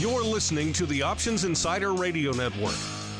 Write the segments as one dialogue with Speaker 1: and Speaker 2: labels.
Speaker 1: You're listening to the Options Insider Radio Network.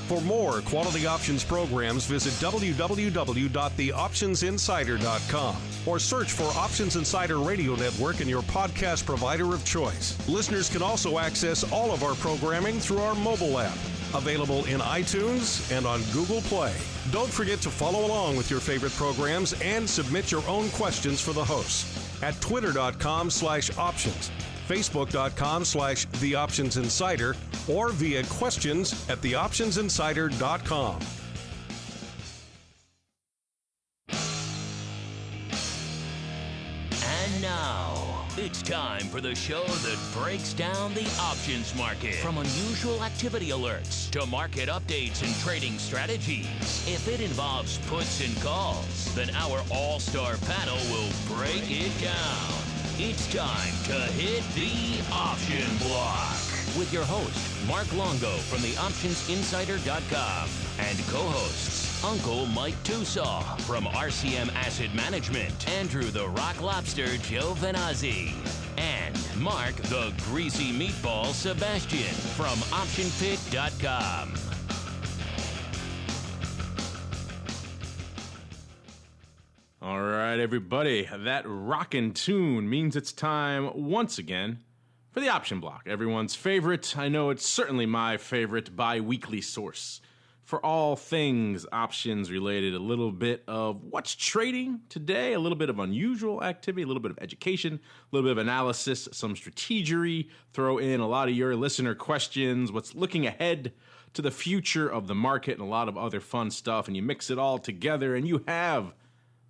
Speaker 1: For more quality options programs, visit www.theoptionsinsider.com or search for Options Insider Radio Network in your podcast provider of choice. Listeners can also access all of our programming through our mobile app, available in iTunes and on Google Play. Don't forget to follow along with your favorite programs and submit your own questions for the hosts at twitter.com/options, facebook.com/theoptionsinsider, or via questions at theoptionsinsider.com.
Speaker 2: And now, it's time for the show that breaks down the options market. From unusual activity alerts to market updates and trading strategies. If it involves puts and calls, then our all-star panel will break it down. It's time to hit the option block with your host, Mark Longo from theoptionsinsider.com and co-hosts Uncle Mike Tusaw from RCM Asset Management, Andrew the Rock Lobster Giovinazzi, and Mark the Greasy Meatball Sebastian from OptionPit.com.
Speaker 3: All right, everybody, that rockin' tune means it's time once again for the option block. Everyone's favorite, I know it's certainly my favorite, bi-weekly source for all things options related. A little bit of what's trading today, a little bit of unusual activity, a little bit of education, a little bit of analysis, some strategery, throw in a lot of your listener questions, what's looking ahead to the future of the market, and a lot of other fun stuff, and you mix it all together and you have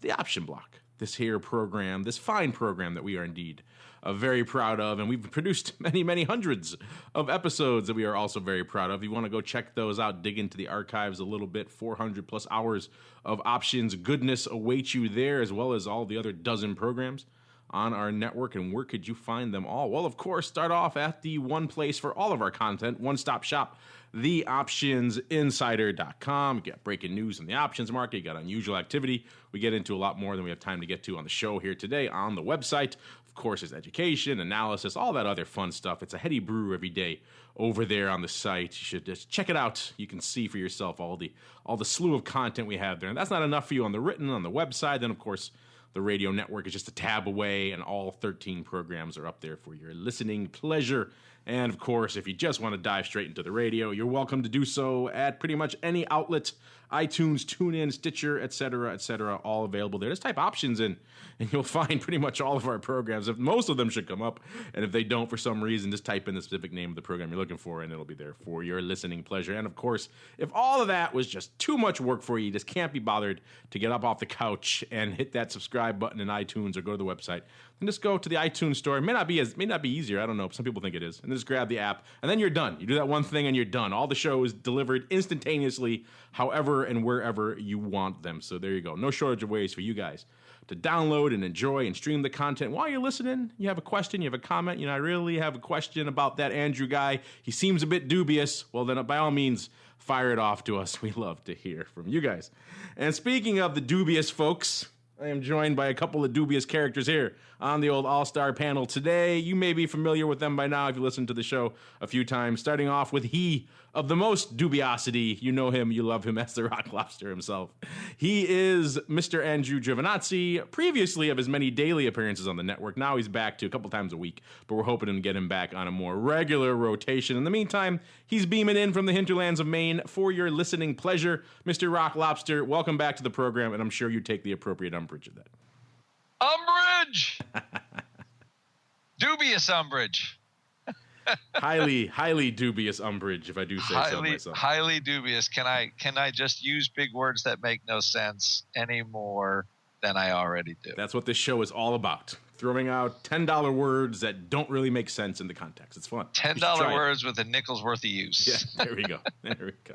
Speaker 3: the option block, this here program, this fine program that we are indeed very proud of. And we've produced many, many hundreds of episodes that we are also very proud of. If you want to go check those out, dig into the archives a little bit, 400 plus hours of options goodness awaits you there, as well as all the other dozen programs on our network. And where could you find them all? Well, of course, start off at the one place for all of our content, one-stop shop, theoptionsinsider.com. You got breaking news in the options market. You got unusual activity. We get into a lot more than we have time to get to on the show here today on the website. Of course, there's education, analysis, all that other fun stuff. It's a heady brew every day over there on the site. You should just check it out. You can see for yourself all the slew of content we have there. And that's not enough for you on the written, on the website. Then, of course, the radio network is just a tab away, and all 13 programs are up there for your listening pleasure. And, of course, if you just want to dive straight into the radio, you're welcome to do so at pretty much any outlet, iTunes, TuneIn, Stitcher, etc., all available there. Just type options in, and you'll find pretty much all of our programs. If most of them should come up, and if they don't for some reason, just type in the specific name of the program you're looking for, and it'll be there for your listening pleasure. And, of course, if all of that was just too much work for you, you just can't be bothered to get up off the couch and hit that subscribe button in iTunes or go to the website, then just go to the iTunes store. It may not be easier. I don't know. Some people think it is. And just grab the app, and then you're done. You do that one thing, and you're done. All the shows delivered instantaneously, however and wherever you want them. So there you go. No shortage of ways for you guys to download and enjoy and stream the content. While you're listening, you have a question, you have a comment. I really have a question about that Andrew guy. He seems a bit dubious. Well, then by all means, fire it off to us. We love to hear from you guys. And speaking of the dubious folks, I am joined by a couple of dubious characters here on the old All-Star panel today. You may be familiar with them by now if you listened to the show a few times. Starting off with he of the most dubiosity. You know him, you love him as the Rock Lobster himself. He is Mr. Andrew Giovinazzi, previously of his many daily appearances on the network. Now he's back to a couple times a week, but we're hoping to get him back on a more regular rotation. In the meantime, he's beaming in from the hinterlands of Maine for your listening pleasure. Mr. Rock Lobster, welcome back to the program, and I'm sure you take the appropriate umbrage of that.
Speaker 4: Umbrage! Dubious umbrage.
Speaker 3: highly dubious umbrage, if I do say so myself.
Speaker 4: Highly dubious. Can I just use big words that make no sense any more than I already do?
Speaker 3: That's what this show is all about. Throwing out $10 words that don't really make sense in the context. It's fun.
Speaker 4: $10 words with a nickel's worth of use.
Speaker 3: Yeah, there we go. There we go.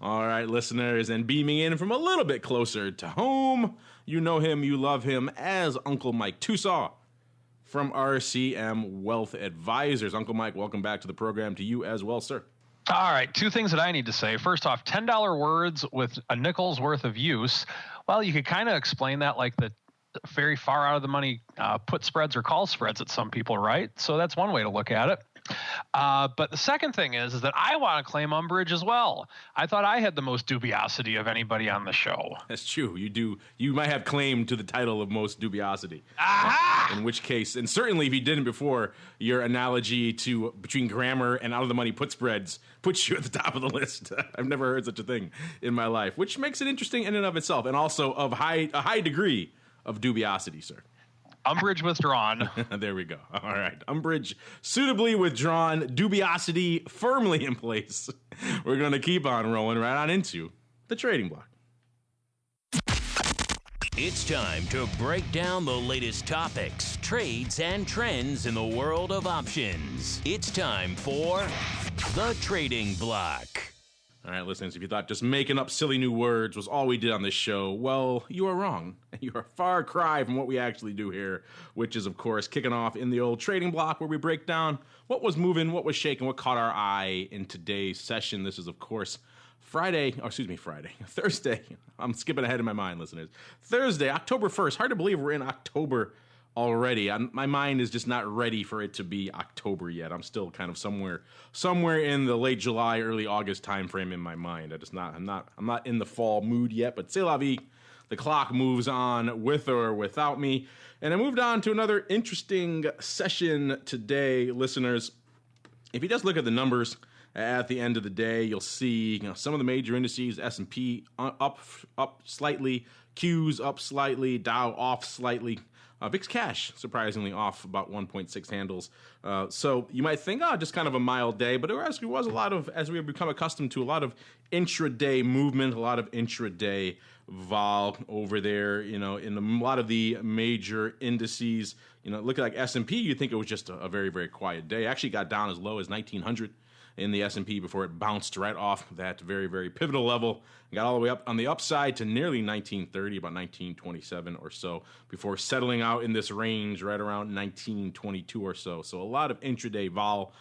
Speaker 3: All right, listeners, and beaming in from a little bit closer to home, you know him, you love him as Uncle Mike Tusaw from RCM Wealth Advisors. Uncle Mike, welcome back to the program. To you as well, sir.
Speaker 5: All right, two things that I need to say. First off, $10 words with a nickel's worth of use. Well, you could kind of explain that like the very far out of the money put spreads or call spreads that some people write. So that's one way to look at it. But the second thing is that I want to claim umbrage as well. I thought I had the most dubiosity of anybody on the show.
Speaker 3: That's true. You do. You might have claim to the title of most dubiosity.
Speaker 5: Aha!
Speaker 3: In which case, and certainly if you didn't before, your analogy to between grammar and out of the money put spreads puts you at the top of the list. I've never heard such a thing in my life, which makes it interesting in and of itself, and also of a high degree of dubiosity, sir.
Speaker 5: Umbrage withdrawn.
Speaker 3: There we go. All right. Umbrage suitably withdrawn, dubiosity firmly in place. We're going to keep on rolling right on into the trading block.
Speaker 2: It's time to break down the latest topics, trades, and trends in the world of options. It's time for the trading block.
Speaker 3: All right, listeners, if you thought just making up silly new words was all we did on this show, well, you are wrong. You are a far cry from what we actually do here, which is, of course, kicking off in the old trading block where we break down what was moving, what was shaking, what caught our eye in today's session. This is, of course, Thursday. I'm skipping ahead in my mind, listeners. Thursday, October 1st. Hard to believe we're in October already. My mind is just not ready for it to be October yet. I'm still kind of somewhere in the late July, early August timeframe in my mind. I'm not in the fall mood yet, but c'est la vie. The clock moves on with or without me. And I moved on to another interesting session today, listeners. If you just look at the numbers at the end of the day, you'll see some of the major indices, S&P up slightly, Q's up slightly, Dow off slightly. VIX Cash, surprisingly, off about 1.6 handles. So you might think, just kind of a mild day, but there actually was a lot of, as we have become accustomed to, a lot of intraday movement, a lot of intraday vol over there, in a lot of the major indices. Look like S&P, you'd think it was just a very, very quiet day. Actually got down as low as 1900 in the S&P before it bounced right off that very, very pivotal level. Got all the way up on the upside to nearly 1930, about 1927 or so, before settling out in this range right around 1922 or so. So a lot of intraday vol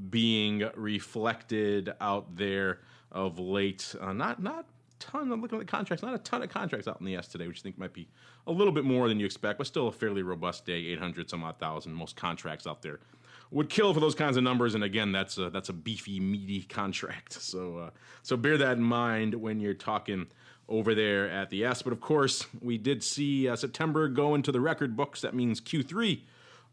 Speaker 3: being reflected out there of late. Not ton. I'm looking at the contracts. Not a ton of contracts out in the S today, which I think might be a little bit more than you expect, but still a fairly robust day. 800 some odd thousand. Most contracts out there would kill for those kinds of numbers, and again, that's a beefy, meaty contract. So bear that in mind when you're talking over there at the S. But of course, we did see September go into the record books. That means Q3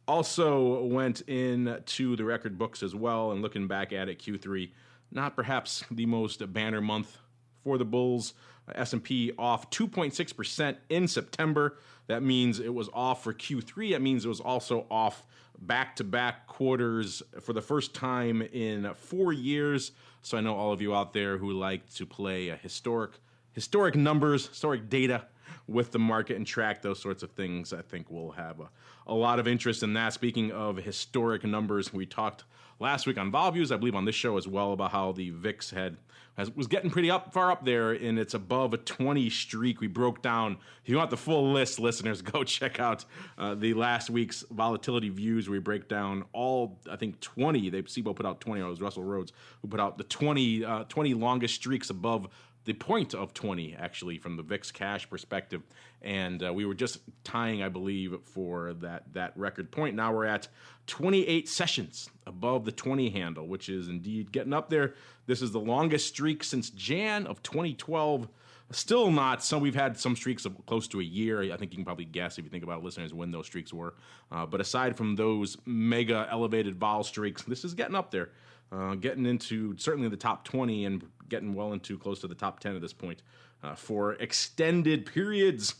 Speaker 3: also went into the record books as well. And looking back at it, Q3, not perhaps the most banner month for the bulls. S&P off 2.6% in September. That means it was off for Q3. That means it was also off back-to-back quarters for the first time in 4 years. So I know all of you out there who like to play historic numbers, historic data with the market and track those sorts of things, I think we'll have a lot of interest in that. Speaking of historic numbers, we talked last week on Vol Views, I believe on this show as well, about how the VIX was getting pretty far up there in its above a 20 streak. We broke down, if you want the full list, listeners, go check out the last week's volatility views where we break down all, I think 20, SIBO put out 20, or it was Russell Rhodes who put out the 20 longest streaks above the point of 20, actually, from the VIX Cash perspective. And we were just tying, I believe, for that record point. Now we're at 28 sessions above the 20 handle, which is indeed getting up there. This is the longest streak since Jan of 2012. Still not some. We've had some streaks of close to a year. I think you can probably guess if you think about it, listeners, when those streaks were. But aside from those mega elevated vol streaks, this is getting up there. Getting into certainly the top 20 and getting well into close to the top 10 at this point for extended periods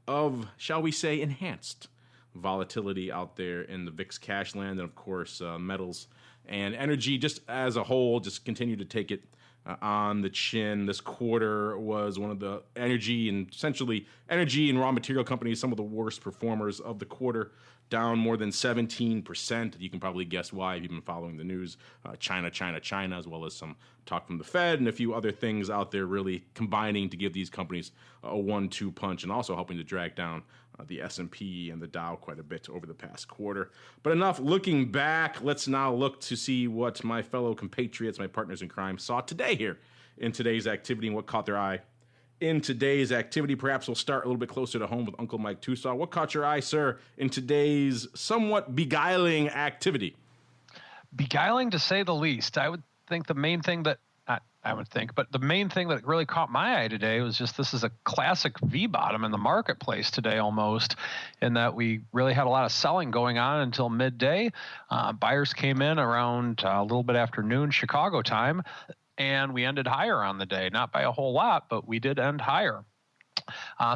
Speaker 3: of, shall we say, enhanced volatility out there in the VIX Cash land. And, of course, metals and energy just as a whole just continue to take it on the chin. This quarter was one of the energy and raw material companies, some of the worst performers of the quarter, down more than 17%. You can probably guess why if you've been following the news. China, as well as some talk from the Fed and a few other things out there really combining to give these companies a 1-2 punch, and also helping to drag down the S&P and the Dow quite a bit over the past quarter. But enough looking back. Let's now look to see what my fellow compatriots, my partners in crime, saw today here in today's activity and what caught their eye in today's activity. Perhaps we'll start a little bit closer to home with Uncle Mike Tusaw. What caught your eye, sir, in today's somewhat beguiling activity?
Speaker 5: beguiling to say the least. I would think the main thing that but the main thing that really caught my eye today was just this is a classic V bottom in the marketplace today almost, in that we really had a lot of selling going on until midday. Buyers came in around a little bit after noon Chicago time, and we ended higher on the day, not by a whole lot, but we did end higher.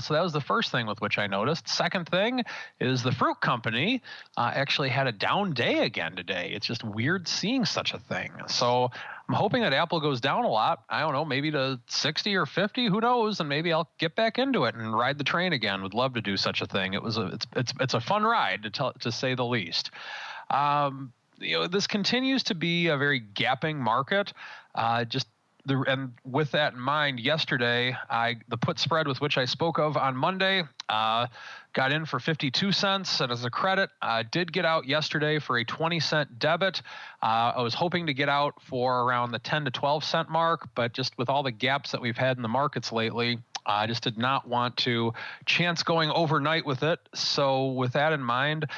Speaker 5: So that was the first thing with which I noticed. Second thing is the fruit company actually had a down day again today. It's just weird seeing such a thing. So I'm hoping that Apple goes down a lot. I don't know, maybe to 60 or 50, who knows? And maybe I'll get back into it and ride the train again. Would love to do such a thing. It's a fun ride to say the least. This continues to be a very gapping market. And with that in mind, yesterday, the put spread with which I spoke of on Monday got in for 52 cents, and as a credit, did get out yesterday for a 20-cent debit. I was hoping to get out for around the 10 to 12 cent mark, but just with all the gaps that we've had in the markets lately, I just did not want to chance going overnight with it. So with that in mind,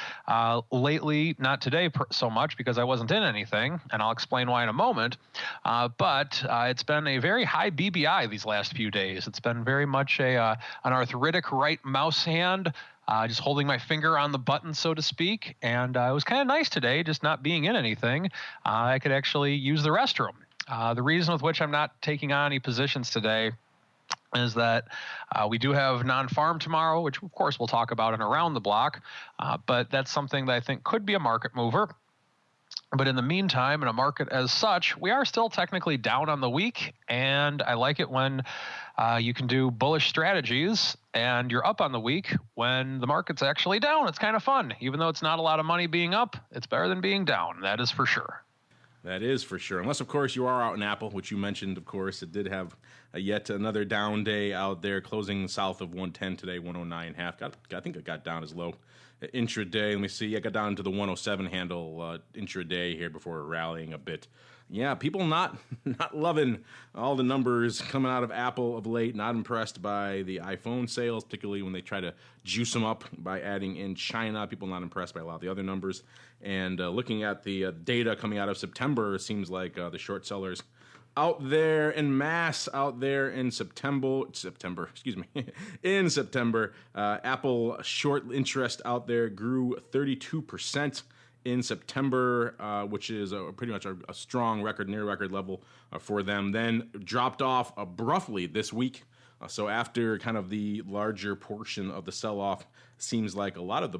Speaker 5: lately, not today so much because I wasn't in anything, and I'll explain why in a moment, but it's been a very high BBI these last few days. It's been very much an arthritic right mouse hand, just holding my finger on the button, so to speak. And it was kind of nice today, just not being in anything. I could actually use the restroom. The reason with which I'm not taking on any positions today is that we do have non-farm tomorrow, which of course we'll talk about in Around the Block, but that's something that I think could be a market mover. But in the meantime, in a market as such, we are still technically down on the week, and I like it when you can do bullish strategies and you're up on the week when the market's actually down. It's kind of fun. Even though it's not a lot of money being up, it's better than being down. That is for sure.
Speaker 3: That is for sure. Unless, of course, you are out in Apple, which you mentioned, of course. It did have yet another down day out there, closing south of 110 today, 109.5. I think it got down as low intraday. Let me see. I got down to the 107 handle intraday here before rallying a bit. Yeah, people not loving all the numbers coming out of Apple of late. Not impressed by the iPhone sales, particularly when they try to juice them up by adding in China. People not impressed by a lot of the other numbers. And looking at the data coming out of September, it seems like the short sellers out there in mass out there in September, in September, Apple short interest out there grew 32% in September, which is pretty much a strong record, near record level for them. Then dropped off abruptly this week. So after kind of the larger portion of the sell-off, seems like a lot of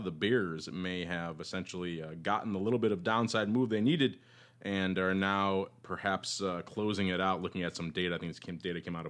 Speaker 3: the bears may have essentially gotten the little bit of downside move they needed, and are now perhaps closing it out. Looking at some data, I think this data came out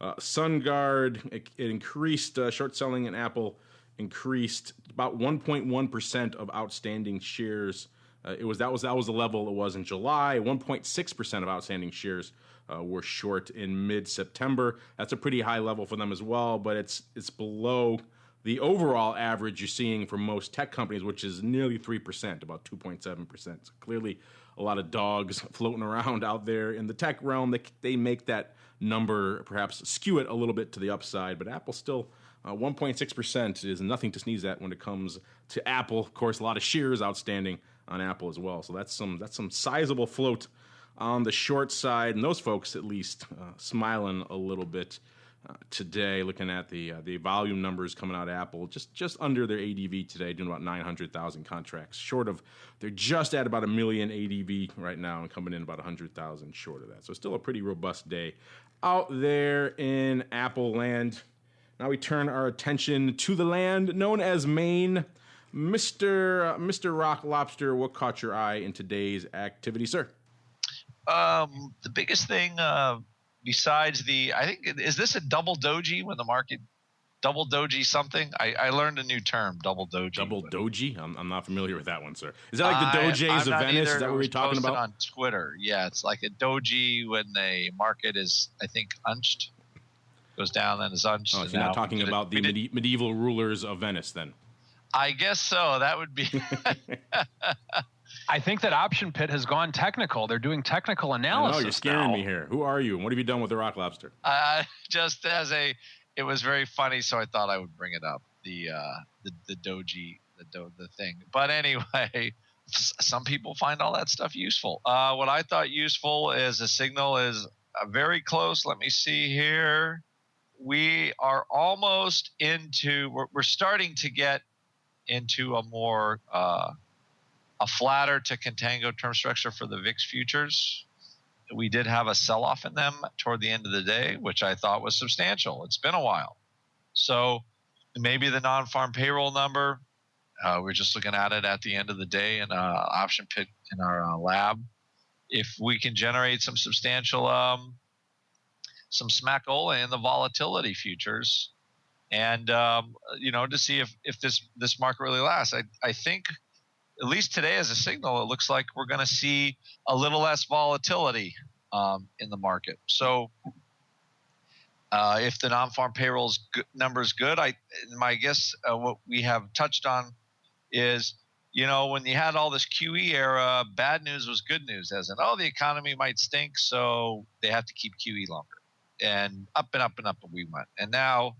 Speaker 3: of SunGard. It increased short selling in Apple, increased about 1.1% of outstanding shares. That was the level it was in July. 1.6% of outstanding shares were short in mid-September. That's a pretty high level for them as well, but it's below the overall average you're seeing for most tech companies, which is nearly 3%, about 2.7%. So clearly a lot of dogs floating around out there in the tech realm. They make that number perhaps skew it a little bit to the upside, but Apple still 1.6% is nothing to sneeze at when it comes to Apple. Of course, a lot of shares outstanding on Apple as well. So that's some sizable float on the short side, and those folks at least smiling a little bit today. Looking at the volume numbers coming out of Apple, just under their ADV today, doing about 900,000 contracts short of. They're just at about 1 million ADV right now, and coming in about 100,000 short of that. So still a pretty robust day out there in Apple land. Now we turn our attention to the land known as Maine. Mr. Rock Lobster, what caught your eye in today's activity, sir?
Speaker 4: The biggest thing besides I think, is this a double doji when the market double doji something? I learned a new term, double doji.
Speaker 3: Double doji? I'm not familiar with that one, sir. Is that like the doges of Venice? Is that what we're talking about?
Speaker 4: On Twitter. Yeah, it's like a doji when the market is, I think, unched. Goes down and is unched.
Speaker 3: Oh, so you're not talking about the medieval rulers of Venice then?
Speaker 4: I guess so. That would be.
Speaker 5: I think that Option Pit has gone technical. They're doing technical analysis.
Speaker 3: No, you're scaring me here. Who are you, and what have you done with the Rock Lobster?
Speaker 4: Just it was very funny, so I thought I would bring it up. The doji, the thing. But anyway, some people find all that stuff useful. What I thought useful as a signal is very close. Let me see here. We are almost into, we're starting to get into a more, a flatter to contango term structure for the VIX futures. We did have a sell-off in them toward the end of the day, which I thought was substantial. It's been a while. So maybe the non-farm payroll number, we're just looking at it at the end of the day in option pit in our lab. If we can generate some substantial, some smackola in the volatility futures, and to see if this market really lasts. I think at least today as a signal, it looks like we're going to see a little less volatility in the market. So if the non-farm payrolls number is good, my guess what we have touched on is, when you had all this QE era, bad news was good news, as in, the economy might stink, so they have to keep QE longer. And up and up and up we went. And now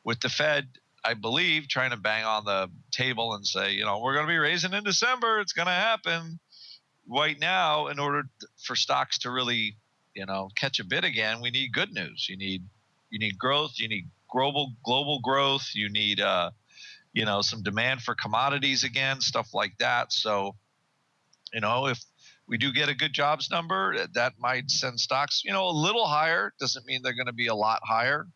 Speaker 4: with the Fed, I believe, trying to bang on the table and say, we're going to be raising in December. It's going to happen. Right now, in order for stocks to really, catch a bid again, we need good news. You need growth. You need global growth. You need, some demand for commodities again, stuff like that. So, if we do get a good jobs number, that might send stocks, a little higher. Doesn't mean they're going to be a lot higher,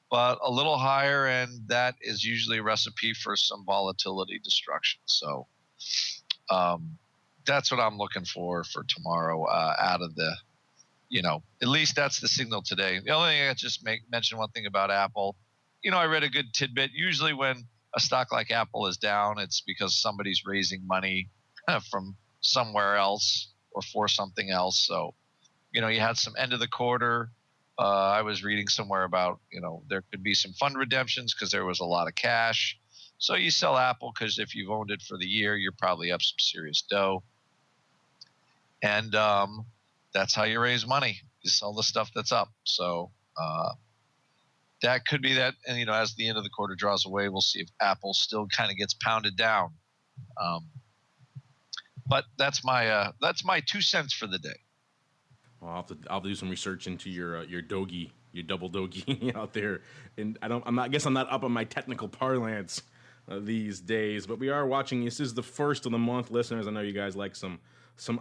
Speaker 4: but a little higher, and that is usually a recipe for some volatility destruction. So that's what I'm looking for tomorrow out of the, at least that's the signal today. The only thing I just mention one thing about Apple. I read a good tidbit. Usually when a stock like Apple is down, it's because somebody's raising money from somewhere else or for something else. So, you had some end of the quarter. I was reading somewhere about, there could be some fund redemptions because there was a lot of cash. So you sell Apple because if you've owned it for the year, you're probably up some serious dough. And that's how you raise money. You sell the stuff that's up. So that could be that. And, as the end of the quarter draws away, we'll see if Apple still kind of gets pounded down. But that's my 2 cents for the day.
Speaker 3: Well, I'll do some research into your dogie, your double dogie out there, and I guess I'm not up on my technical parlance these days, but we are watching. This is the first of the month, listeners. I know you guys like some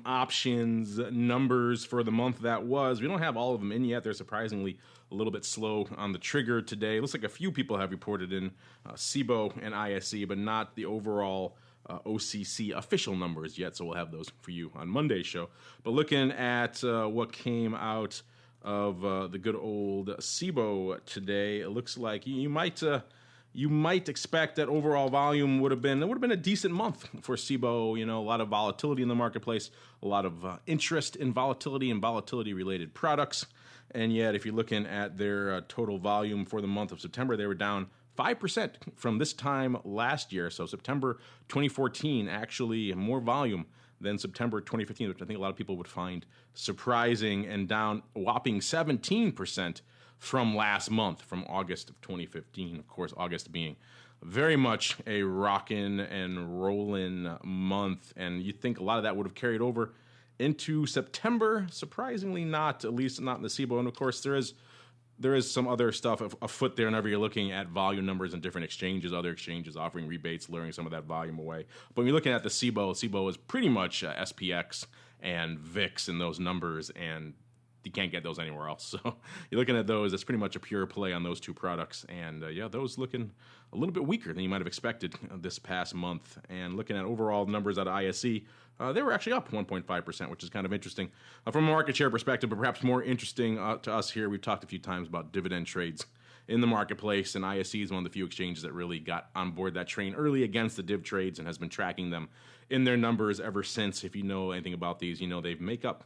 Speaker 3: options numbers for the month that was. We don't have all of them in yet. They're surprisingly a little bit slow on the trigger today. It looks like a few people have reported in SIBO and ISE, but not the overall OCC official numbers yet, so we'll have those for you on Monday's show. But looking at what came out of the good old SIBO today, it looks like you might expect that overall volume would have been a decent month for SIBO. A lot of volatility in the marketplace, a lot of interest in volatility and volatility related products. And yet, if you're looking at their total volume for the month of September, they were down 5% from this time last year. So September 2014, actually more volume than September 2015, which I think a lot of people would find surprising, and down a whopping 17% from last month, from August of 2015. Of course, August being very much a rockin' and rollin' month, and you think a lot of that would have carried over into September. Surprisingly not, at least not in the SIBO. And of course, there is some other stuff afoot there whenever you're looking at volume numbers in different exchanges, other exchanges offering rebates, luring some of that volume away. But when you're looking at the SIBO is pretty much SPX and VIX in those numbers, and you can't get those anywhere else. So you're looking at those, it's pretty much a pure play on those two products. And those looking a little bit weaker than you might have expected this past month. And looking at overall numbers out of ISE, they were actually up 1.5%, which is kind of interesting from a market share perspective, but perhaps more interesting to us here. We've talked a few times about dividend trades in the marketplace, and ISE is one of the few exchanges that really got on board that train early against the div trades and has been tracking them in their numbers ever since. If you know anything about these, they make up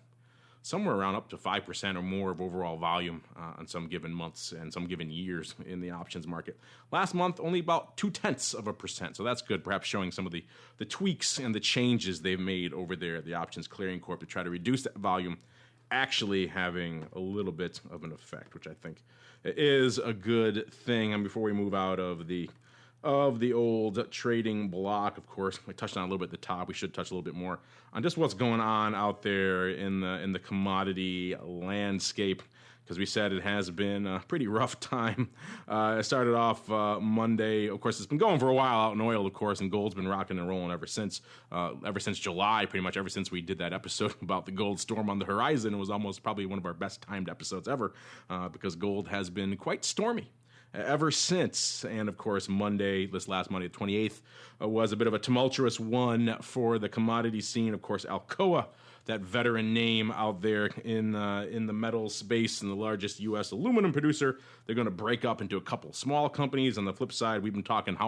Speaker 3: somewhere around up to 5% or more of overall volume on some given months and some given years in the options market. Last month, only about 0.2%. So that's good, perhaps showing some of the tweaks and the changes they've made over there at the Options Clearing Corp to try to reduce that volume, actually having a little bit of an effect, which I think is a good thing. And before we move out of the of the old trading block. Of course, we touched on a little bit at the top. We should touch a little bit more on just what's going on out there in the commodity landscape, because we said it has been a pretty rough time. It started off Monday. Of course, it's been going for a while out in oil, of course, and gold's been rocking and rolling ever since July, pretty much ever since we did that episode about the gold storm on the horizon. It was almost probably one of our best timed episodes ever, because gold has been quite stormy ever since. And of course, this last Monday, the 28th, was a bit of a tumultuous one for the commodity scene. Of course, Alcoa, that veteran name out there in the metal space and the largest U.S. aluminum producer, they're going to break up into a couple small companies. On the flip side, we've been talking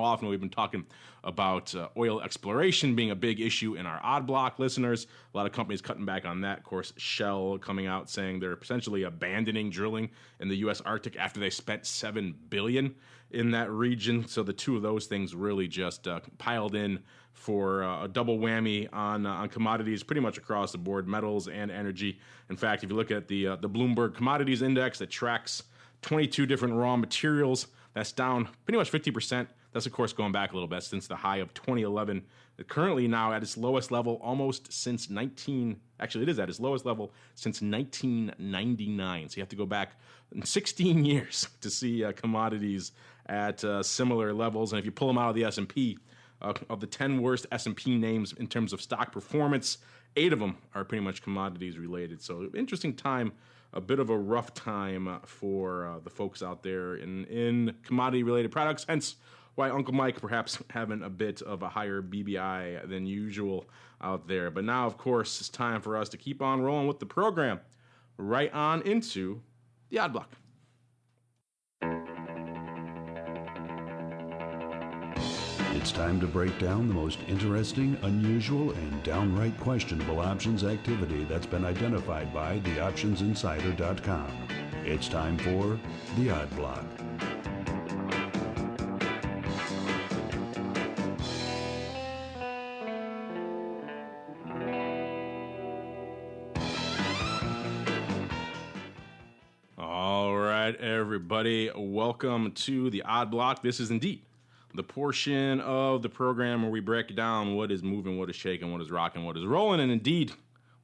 Speaker 3: about oil exploration being a big issue in our odd block listeners. A lot of companies cutting back on that. Of course, Shell coming out saying they're potentially abandoning drilling in the U.S. Arctic after they spent $7 billion in that region. So the two of those things really just piled in for a double whammy on commodities pretty much across the board, metals and energy. In fact, if you look at the Bloomberg Commodities Index that tracks 22 different raw materials, that's down pretty much 50%. That's, of course, going back a little bit since the high of 2011. Currently now at its lowest level since 1999. So you have to go back 16 years to see commodities at similar levels. And if you pull them out of the S&P, of the 10 worst S&P names in terms of stock performance, 8 of them are pretty much commodities related. So interesting time, a bit of a rough time for the folks out there in commodity related products. Hence why Uncle Mike perhaps having a bit of a higher BBI than usual out there. But now, of course, it's time for us to keep on rolling with the program right on into the Odd Block.
Speaker 6: It's time to break down the most interesting, unusual, and downright questionable options activity that's been identified by theoptionsinsider.com. It's time for the Odd Block.
Speaker 3: All right, everybody, welcome to the Odd Block. This is indeed the portion of the program where we break down what is moving, what is shaking, what is rocking, what is rolling, and indeed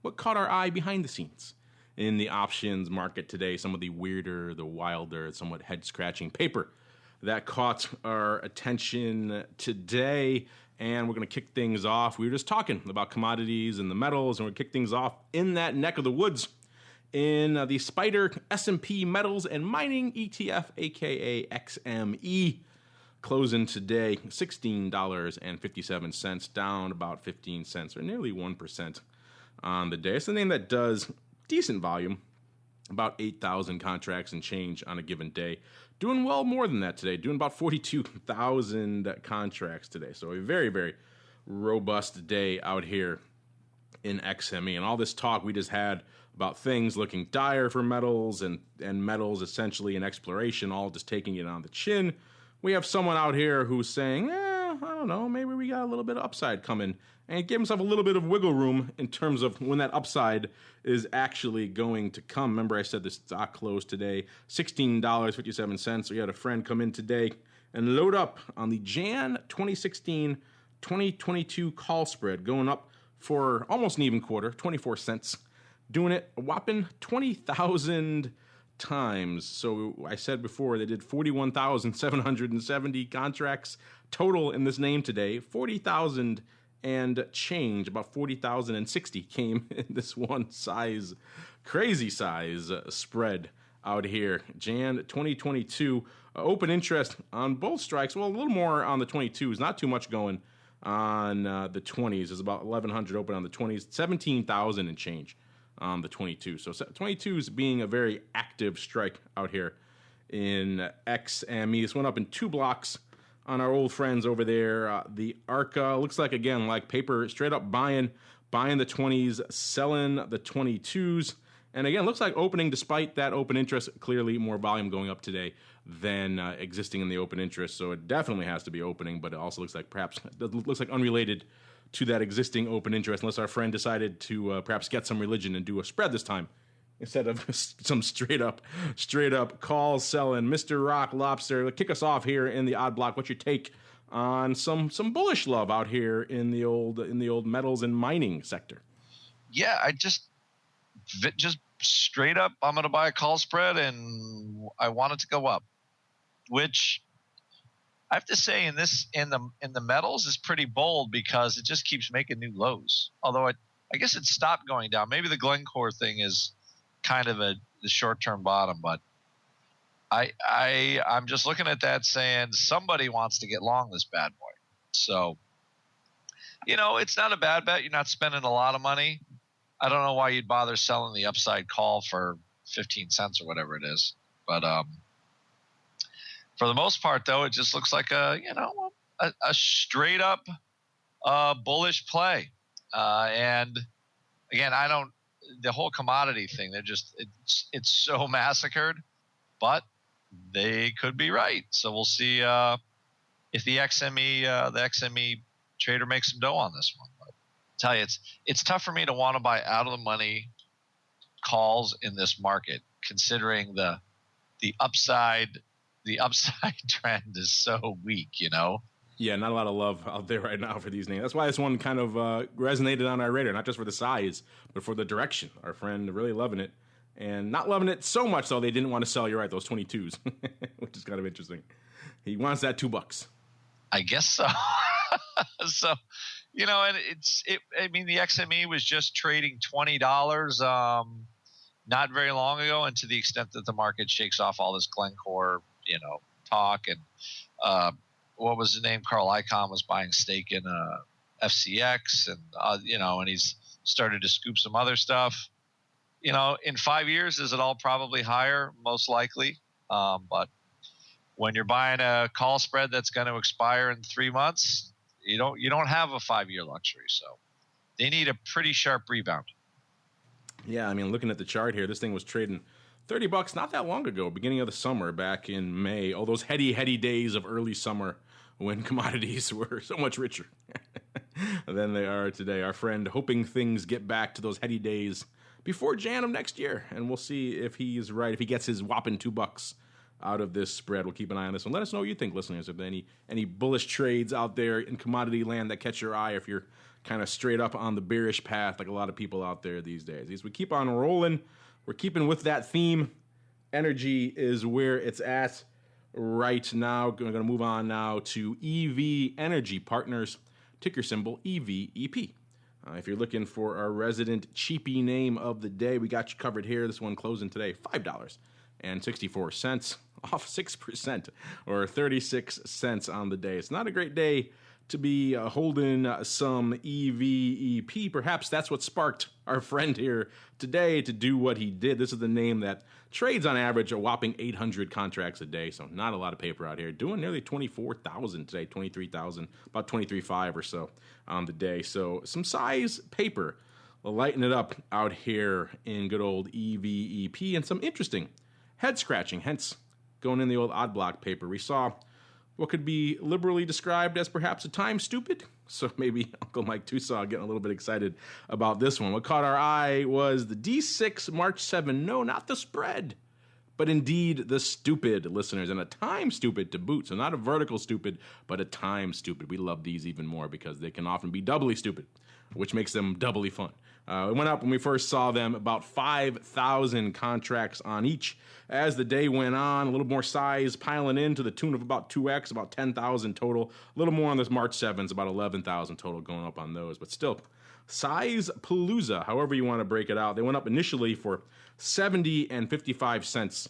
Speaker 3: what caught our eye behind the scenes in the options market today. Some of the weirder, the wilder, somewhat head-scratching paper that caught our attention today. And we're going to kick things off. We were just talking about commodities and the metals, and we're going to kick things off in that neck of the woods in the Spider S&P Metals and Mining ETF, aka XME. Closing today, $16.57, down about 15 cents, or nearly 1% on the day. It's a name that does decent volume, about 8,000 contracts and change on a given day. Doing well more than that today, doing about 42,000 contracts today. So a very, very robust day out here in XME. And all this talk we just had about things looking dire for metals and metals essentially in exploration, all just taking it on the chin. We have someone out here who's saying, I don't know, maybe we got a little bit of upside coming, and give himself a little bit of wiggle room in terms of when that upside is actually going to come. Remember, I said the stock closed today, $16.57. So you had a friend come in today and load up on the Jan 2016-2022 call spread, going up for almost an even quarter, 24 cents, doing it a whopping 20,000 times. So I said before, they did 41,770 contracts total in this name today. 40,000 and change, about 40,060 came in this one crazy size spread out here. Jan 2022, open interest on both strikes. Well, a little more on the 22s, not too much going on the 20s. There's about 1,100 open on the 20s, 17,000 and change on the 22. So 22s being a very active strike out here in XME. This went up in 2 blocks on our old friends over there. The ARCA looks like, again, like paper, straight up buying the 20s, selling the 22s. And again, looks like opening, despite that open interest, clearly more volume going up today than existing in the open interest. So it definitely has to be opening, but it also looks like unrelated to that existing open interest, unless our friend decided to perhaps get some religion and do a spread this time instead of some straight up call selling. Mr. Rock Lobster, kick us off here in the Odd Block. What's your take on some bullish love out here in the old metals and mining sector.
Speaker 4: Yeah, I just straight up, I'm going to buy a call spread, and I want it to go up, which I have to say in the metals is pretty bold because it just keeps making new lows. Although I guess it stopped going down. Maybe the Glencore thing is kind of the short-term bottom, but I'm just looking at that saying somebody wants to get long this bad boy. So, it's not a bad bet. You're not spending a lot of money. I don't know why you'd bother selling the upside call for 15 cents or whatever it is. But for the most part, though, it just looks like a straight up bullish play. And again, the whole commodity thing, it's so massacred, but they could be right. So we'll see if the XME trader makes some dough on this one. But I tell you, it's tough for me to want to buy out of the money calls in this market, considering the upside trend is so weak.
Speaker 3: Yeah, not a lot of love out there right now for these names. That's why this one kind of resonated on our radar, not just for the size, but for the direction. Our friend really loving it. And not loving it so much, though, they didn't want to sell, you're right, those 22s, which is kind of interesting. He wants that $2.
Speaker 4: I guess so. So, and the XME was just trading $20 not very long ago. And to the extent that the market shakes off all this Glencore, talk, and what was his name? Carl Icahn was buying stake in FCX, and, and he's started to scoop some other stuff. In 5 years, is it all probably higher? Most likely. But when you're buying a call spread that's going to expire in 3 months, you don't have a 5-year luxury. So they need a pretty sharp rebound.
Speaker 3: Yeah, looking at the chart here, this thing was trading $30 not that long ago, beginning of the summer, back in May. All those heady days of early summer when commodities were so much richer than they are today. Our friend hoping things get back to those heady days before Jan of next year, and we'll see if he's right, if he gets his whopping $2 out of this spread. We'll keep an eye on this one. Let us know what you think, listeners, if any bullish trades out there in commodity land that catch your eye, if you're kind of straight up on the bearish path like a lot of people out there these days. As we keep on rolling, we're keeping with that theme. Energy is where it's at right now. We're going to move on now to EV Energy Partners, ticker symbol EVEP. If you're looking for our resident cheapy name of the day, we got you covered here. This one closing today, $5.64, off 6%, or 36 cents on the day. It's not a great day to be holding some EVEP. Perhaps that's what sparked our friend here today to do what he did. This is the name that trades on average a whopping 800 contracts a day, so not a lot of paper out here. Doing nearly 24,000 today, 23,000, about 23.5 or so on the day. So some size paper, lighting it up out here in good old EVEP, and some interesting head scratching, hence going in the old odd block paper. We saw what could be liberally described as perhaps a time stupid. So maybe Uncle Mike Tusaw getting a little bit excited about this one. What caught our eye was the D6 March 7. No, not the spread, but indeed the stupid, listeners, and a time stupid to boot. So not a vertical stupid, but a time stupid. We love these even more because they can often be doubly stupid, which makes them doubly fun. It went up when we first saw them, about 5,000 contracts on each. As the day went on, a little more size piling in to the tune of about 2x, about 10,000 total. A little more on this March 7s, about 11,000 total going up on those. But still, size palooza, however you want to break it out. They went up initially for 70 and 55 cents,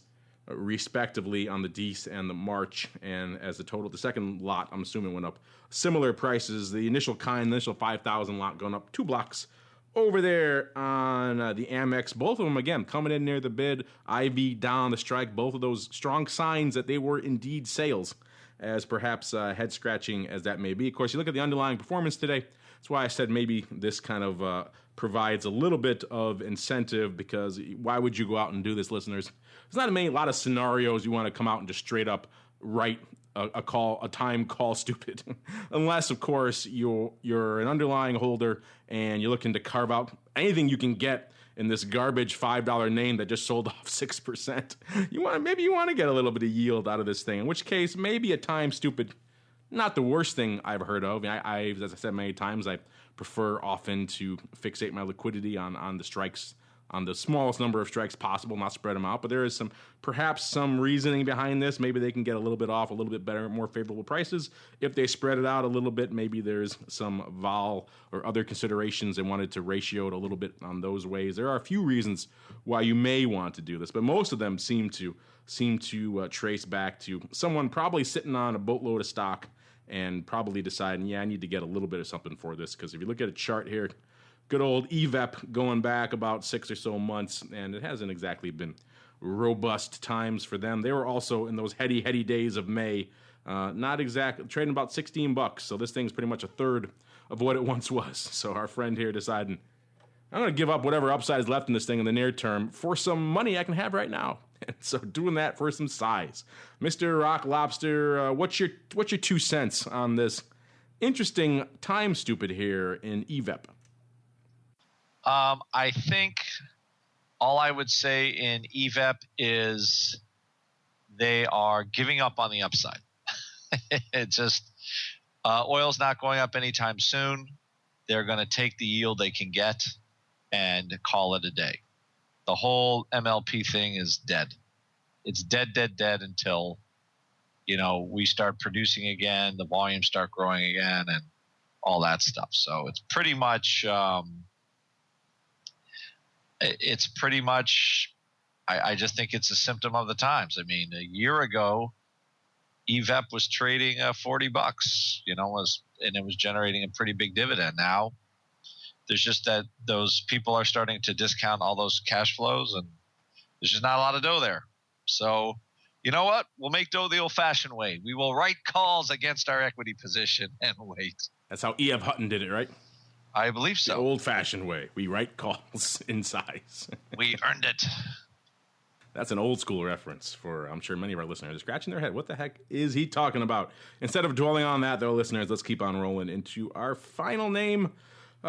Speaker 3: respectively, on the D's and the March. And as the total, the second lot, I'm assuming, went up similar prices. The initial 5,000 lot going up 2 blocks over there on the Amex. Both of them, again, coming in near the bid. IV down the strike. Both of those strong signs that they were indeed sales, as perhaps head-scratching as that may be. Of course, you look at the underlying performance today. That's why I said maybe this kind of provides a little bit of incentive, because why would you go out and do this, listeners? There's not a lot of scenarios you want to come out and just straight up write a time call stupid, unless of course you're an underlying holder and you're looking to carve out anything you can get in this garbage $5 name that just sold off 6%. Maybe you want to get a little bit of yield out of this thing, in which case maybe a time stupid not the worst thing I've heard of. I as I said many times, I prefer often to fixate my liquidity on the strikes, on the smallest number of strikes possible, not spread them out. But there is perhaps some reasoning behind this. Maybe they can get a little bit off, a little bit better, more favorable prices if they spread it out a little bit. Maybe there's some vol or other considerations they wanted to ratio it a little bit on those ways. There are a few reasons why you may want to do this, but most of them seem to trace back to someone probably sitting on a boatload of stock and probably deciding, I need to get a little bit of something for this. Because if you look at a chart here, good old EVEP going back about 6 or so months, and it hasn't exactly been robust times for them. They were also in those heady days of May, not exactly trading about $16. So this thing's pretty much a third of what it once was. So our friend here deciding, I'm going to give up whatever upside is left in this thing in the near term for some money I can have right now. And so doing that for some size. Mr. Rock Lobster, what's your 2 cents on this interesting time stupid here in EVEP?
Speaker 4: I think all I would say in EVEP is they are giving up on the upside. It just oil's not going up anytime soon. They're going to take the yield they can get and call it a day. The whole MLP thing is dead. It's dead until, we start producing again, the volumes start growing again, and all that stuff. So it's pretty much, I just think it's a symptom of the times. I mean, a year ago, EVEP was trading $40, and it was generating a pretty big dividend. Now, there's just that those people are starting to discount all those cash flows, and there's just not a lot of dough there. So, you know what? We'll make dough the old-fashioned way. We will write calls against our equity position and wait.
Speaker 3: That's how E.F. Hutton did it, right?
Speaker 4: I believe so.
Speaker 3: The old-fashioned way. We write calls in size.
Speaker 4: We earned it.
Speaker 3: That's an old-school reference for, I'm sure, many of our listeners are scratching their head. What the heck is he talking about? Instead of dwelling on that, though, listeners, let's keep on rolling into our final name.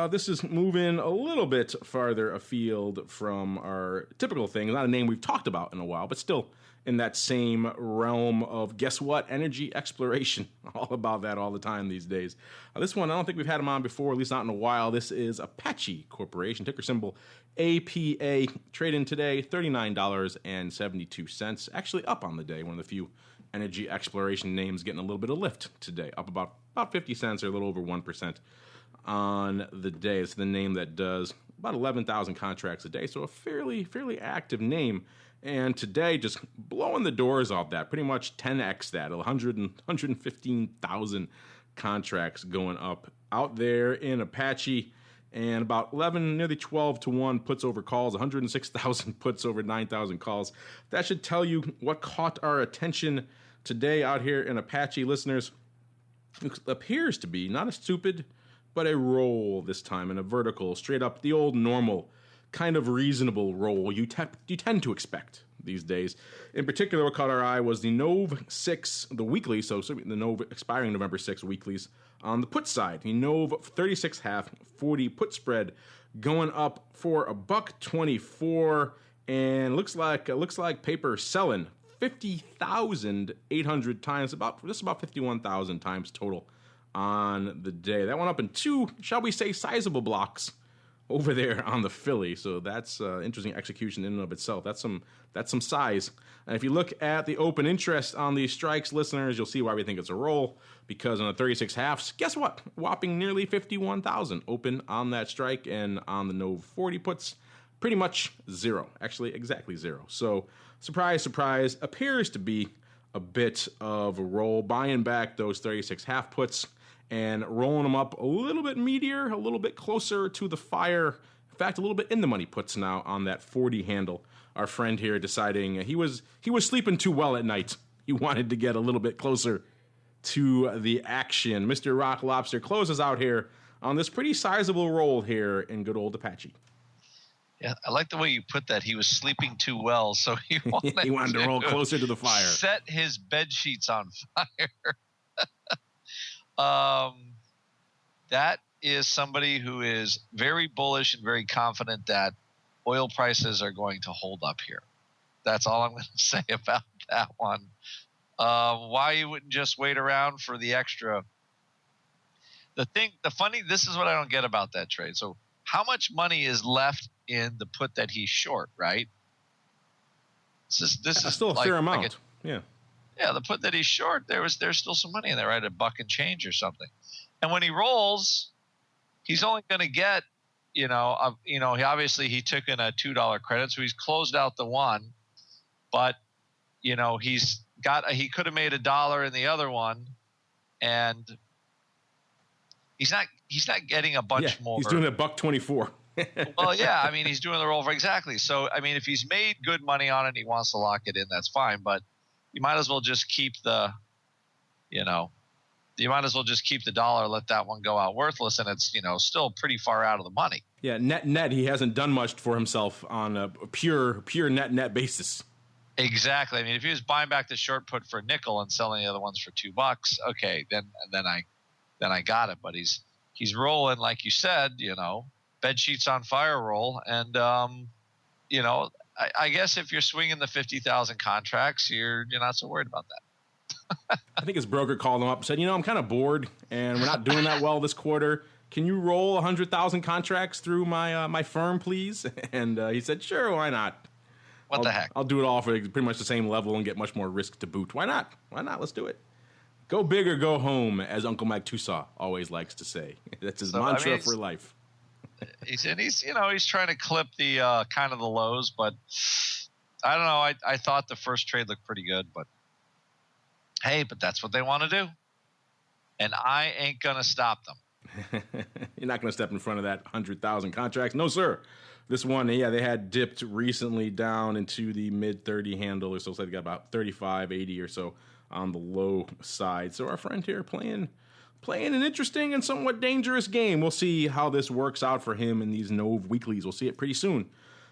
Speaker 3: This is moving a little bit farther afield from our typical thing. Not a name we've talked about in a while, but still in that same realm of, guess what, energy exploration. All about that all the time these days. This one, I don't think we've had him on before, at least not in a while. This is Apache Corporation, ticker symbol APA, trading today $39.72. Actually up on the day, one of the few energy exploration names getting a little bit of lift today, up about 50 cents or a little over 1%. On the day. It's the name that does about 11,000 contracts a day, so a fairly active name. And today, just blowing the doors off that, pretty much 10x that, 115,000 contracts going up out there in Apache, and about 11, nearly 12 to 1 puts over calls, 106,000 puts over 9,000 calls. That should tell you what caught our attention today out here in Apache, listeners. It appears to be not a stupid, but a roll this time in a vertical, straight up, the old normal, kind of reasonable roll you tend to expect these days. In particular, what caught our eye was the Nov 6, the weekly, so the Nov expiring November 6 weeklies on the put side. The Nov 36.5 40 put spread going up for $1.24, and looks like paper selling 50,800 times, about 51,000 times total on the day. That went up in 2, shall we say, sizable blocks over there on the Philly. So that's interesting execution in and of itself. That's some size. And if you look at the open interest on these strikes, listeners, you'll see why we think it's a roll. Because on the 36 halves, guess what? Whopping nearly 51,000 open on that strike, and on the Nov 40 puts, pretty much zero. Actually, exactly zero. So surprise, appears to be a bit of a roll, buying back those 36 half puts and rolling them up a little bit meatier, a little bit closer to the fire. In fact, a little bit in the money puts now on that 40 handle. Our friend here deciding he was sleeping too well at night. He wanted to get a little bit closer to the action. Mr. Rock Lobster closes out here on this pretty sizable roll here in good old Apache.
Speaker 4: Yeah, I like the way you put that. He was sleeping too well, so he wanted
Speaker 3: to roll closer to the fire.
Speaker 4: Set his bed sheets on fire. That is somebody who is very bullish and very confident that oil prices are going to hold up here. That's all I'm going to say about that one. why you wouldn't just wait around for the extra. This is what I don't get about that trade. So how much money is left in the put that he's short, right? This is
Speaker 3: still a fair amount. Yeah,
Speaker 4: the put that he's short, there's still some money in there, right? $1 and change or something. And when he rolls, he's only going to get, he obviously he took in a $2 credit, so he's closed out the one, but he could have made $1 in the other one, and he's not getting a bunch more.
Speaker 3: He's doing $1.24.
Speaker 4: Well, yeah, I mean, he's doing the roll for exactly. So, I mean, if he's made good money on it and he wants to lock it in, that's fine. But you might as well just keep the dollar, let that one go out worthless, and it's, still pretty far out of the money.
Speaker 3: Yeah, net, he hasn't done much for himself on a pure net basis.
Speaker 4: Exactly. I mean, if he was buying back the short put for a nickel and selling the other ones for $2, okay, then I got it. But he's rolling, like you said, bed sheets on fire roll, and I guess if you're swinging the 50,000 contracts, you're not so worried about that.
Speaker 3: I think his broker called him up and said, I'm kind of bored and we're not doing that well this quarter. Can you roll 100,000 contracts through my firm, please? And he said, sure, why not?
Speaker 4: What the heck?
Speaker 3: I'll do it all for pretty much the same level and get much more risk to boot. Why not? Let's do it. Go big or go home, as Uncle Mike Tusaw always likes to say. That's his mantra for life.
Speaker 4: He's trying to clip the kind of the lows, but I don't know. I thought the first trade looked pretty good, but hey, but that's what they want to do, and I ain't gonna stop them.
Speaker 3: You're not gonna step in front of that 100,000 contracts, no sir. This one, they had dipped recently down into the mid 30 handle, or so. They got about 35.80 or so on the low side. So our friend here playing an interesting and somewhat dangerous game. We'll see how this works out for him in these Nove weeklies. We'll see it pretty soon.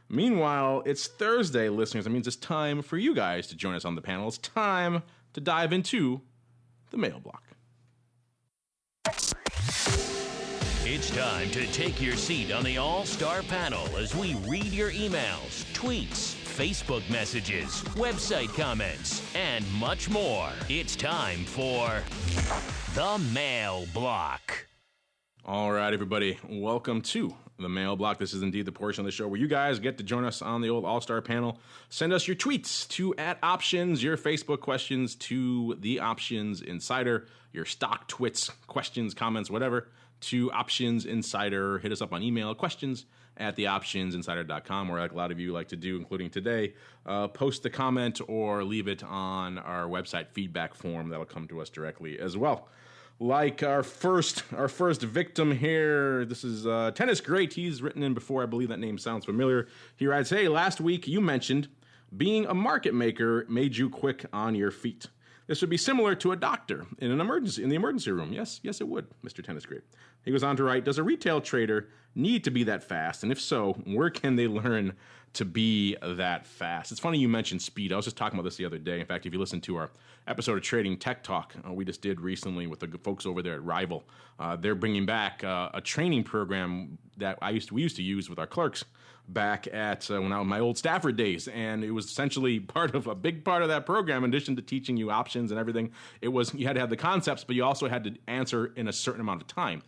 Speaker 3: Meanwhile, it's Thursday, listeners. That means it's time for you guys to join us on the panel. It's time to dive into the mail block.
Speaker 2: It's time to take your seat on the All-Star panel as we read your emails, tweets, Facebook messages, website comments, and much more. It's time for the Mail Block.
Speaker 3: All right, everybody. Welcome to the Mail Block. This is indeed the portion of the show where you guys get to join us on the old All-Star panel. Send us your tweets to @options, your Facebook questions to the Options Insider, your stock twits, questions, comments, whatever, to Options Insider. Hit us up on email, questions@theoptionsinsider.com, or like a lot of you like to do, including today, post the comment or leave it on our website feedback form. That'll come to us directly as well. Like our first victim here, this is Tennis Great. He's written in before. I believe that name sounds familiar. He writes, hey, last week you mentioned being a market maker made you quick on your feet. This would be similar to a doctor in the emergency room. Yes, it would, Mr. Tennis Great. He goes on to write, does a retail trader need to be that fast? And if so, where can they learn to be that fast? It's funny you mentioned speed. I was just talking about this the other day. In fact, if you listen to our episode of Trading Tech Talk we just did recently with the folks over there at Rival, they're bringing back a training program that we used to use with our clerks back at when I was my old Stafford days, and it was essentially a big part of that program. In addition to teaching you options and everything, it was you had to have the concepts, but you also had to answer in a certain amount of time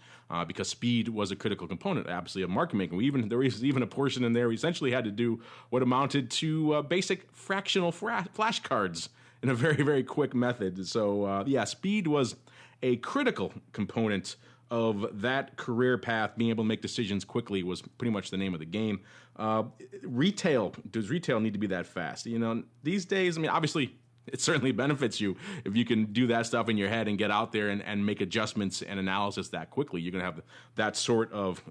Speaker 3: because speed was a critical component, obviously, of market making. There was even a portion in there we essentially had to do what amounted to basic fractional flashcards in a very, very quick method. So speed was a critical component of that career path. Being able to make decisions quickly was pretty much the name of the game. Does retail need to be that fast? These days, obviously, it certainly benefits you if you can do that stuff in your head and get out there and make adjustments and analysis that quickly. You're going to have that sort of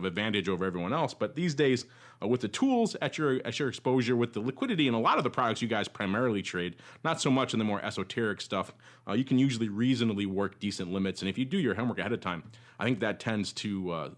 Speaker 3: advantage over everyone else. But these days, with the tools at your exposure, with the liquidity and a lot of the products you guys primarily trade, not so much in the more esoteric stuff, you can usually reasonably work decent limits. And if you do your homework ahead of time, I think that tends to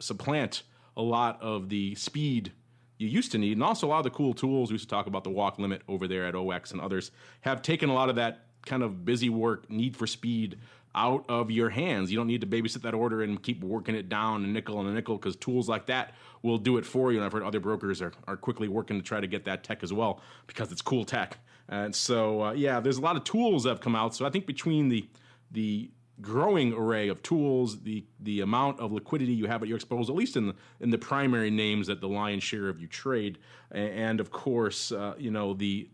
Speaker 3: supplant a lot of the speed you used to need, and also a lot of the cool tools. We used to talk about the walk limit over there at OX and others have taken a lot of that kind of busy work, need for speed out of your hands. You don't need to babysit that order and keep working it down a nickel because tools like that will do it for you. And I've heard other brokers are quickly working to try to get that tech as well because it's cool tech. And so, there's a lot of tools that have come out. So I think between the growing array of tools, the amount of liquidity you have at your disposal, at least in the primary names that the lion's share of you trade, and of course, these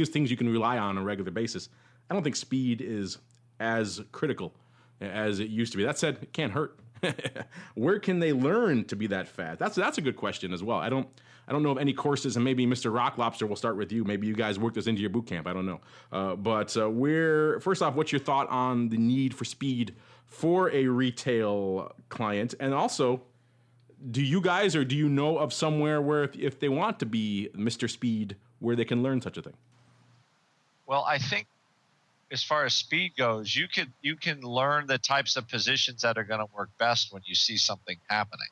Speaker 3: things you can rely on a regular basis, I don't think speed is as critical as it used to be. That said, it can't hurt. Where can they learn to be that fast? That's a good question as well. I don't know of any courses, and maybe Mr. Rock Lobster, we'll start with you. Maybe you guys work this into your boot camp. I don't know. First off, what's your thought on the need for speed for a retail client? And also, do you guys or do you know of somewhere where if they want to be Mr. Speed, where they can learn such a thing?
Speaker 4: Well, I think as far as speed goes, you can learn the types of positions that are going to work best when you see something happening.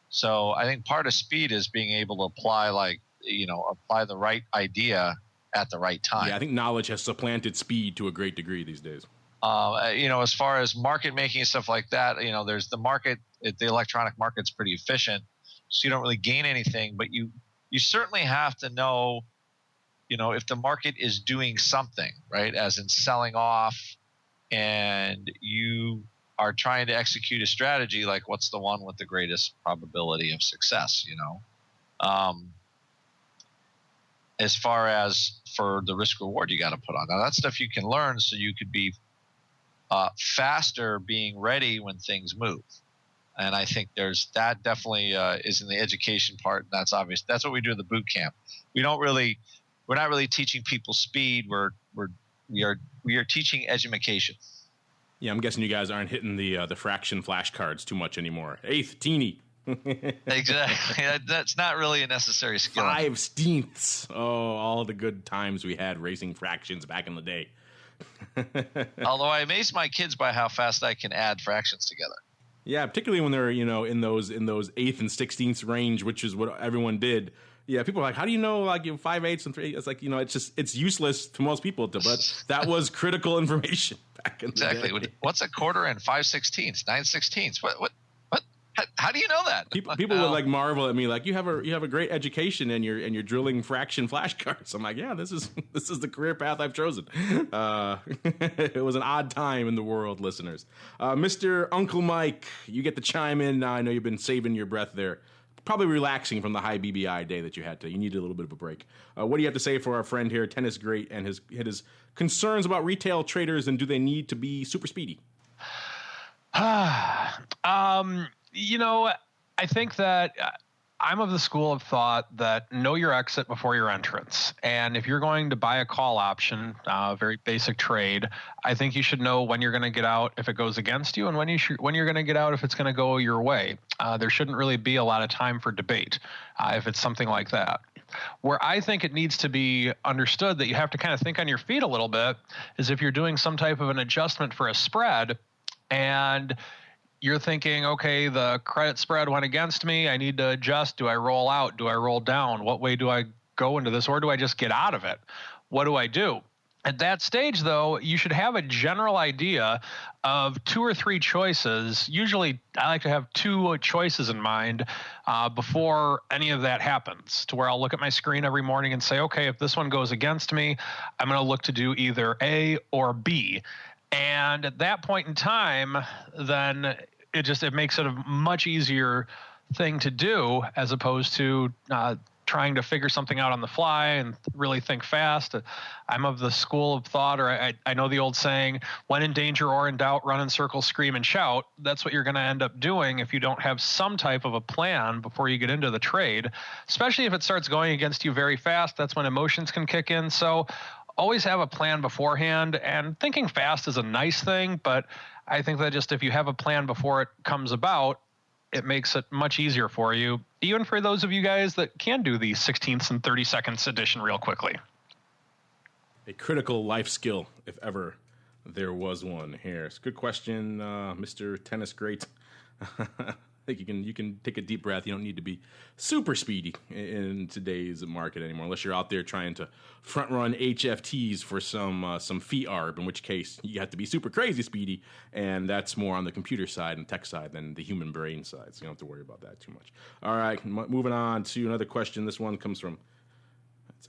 Speaker 4: So I think part of speed is being able to apply the right idea at the right time.
Speaker 3: Yeah, I think knowledge has supplanted speed to a great degree these days.
Speaker 4: As far as market making and stuff like that, there's the market. The electronic market's pretty efficient, so you don't really gain anything. But you certainly have to know, if the market is doing something, right, as in selling off, and you are trying to execute a strategy, like what's the one with the greatest probability of success, as far as for the risk reward you got to put on. Now that stuff you can learn so you could be faster being ready when things move. And I think that definitely is in the education part. And that's obvious. That's what we do in the boot camp. We're not really teaching people speed. We are teaching education.
Speaker 3: Yeah, I'm guessing you guys aren't hitting the fraction flashcards too much anymore. Eighth, teeny.
Speaker 4: Exactly. That's not really a necessary skill.
Speaker 3: 5/16. Oh, all the good times we had racing fractions back in the day.
Speaker 4: Although I amaze my kids by how fast I can add fractions together.
Speaker 3: Yeah, particularly when they're in those 8th and 16th range, which is what everyone did. Yeah, people are like, how do you know 5/8 and 3? It's like, it's useless to most people, but that was critical information back in the day.
Speaker 4: Exactly. What's a quarter and 5/16? 9/16? What? How do you know that?
Speaker 3: People would marvel at me, like, you have a great education and you're drilling fraction flashcards. I'm like, yeah, this is the career path I've chosen. It was an odd time in the world, listeners. Mr. Uncle Mike, you get to chime in now. I know you've been saving your breath there. Probably relaxing from the high BBI day that you had to. You needed a little bit of a break. What do you have to say for our friend here, Tennis Great, and his concerns about retail traders, and do they need to be super speedy?
Speaker 5: I think that I'm of the school of thought that know your exit before your entrance. And if you're going to buy a call option, very basic trade, I think you should know when you're going to get out if it goes against you, and when you're going to get out if it's going to go your way. There shouldn't really be a lot of time for debate if it's something like that. Where I think it needs to be understood that you have to kind of think on your feet a little bit is if you're doing some type of an adjustment for a spread and you're thinking, okay, the credit spread went against me. I need to adjust. Do I roll out? Do I roll down? What way do I go into this? Or do I just get out of it? What do I do? At that stage, though, you should have a general idea of 2 or 3 choices. Usually, I like to have 2 choices in mind before any of that happens, to where I'll look at my screen every morning and say, okay, if this one goes against me, I'm going to look to do either A or B. And at that point in time, then it makes it a much easier thing to do as opposed to trying to figure something out on the fly and really think fast. I'm of the school of thought, or I know the old saying, when in danger or in doubt, run in circles, scream and shout. That's what you're going to end up doing if you don't have some type of a plan before you get into the trade, especially if it starts going against you very fast. That's when emotions can kick in. So always have a plan beforehand, and thinking fast is a nice thing, but I think that just if you have a plan before it comes about, it makes it much easier for you, even for those of you guys that can do the 16ths and 30-seconds edition real quickly.
Speaker 3: A critical life skill, if ever there was one here. It's a good question, Mr. Tennis Great. think you can take a deep breath. You don't need to be super speedy in today's market anymore, unless you're out there trying to front run HFTs for some fee arb, in which case you have to be super crazy speedy, and that's more on the computer side and tech side than the human brain side. So you don't have to worry about that too much. All right, moving on to another question. This one comes from,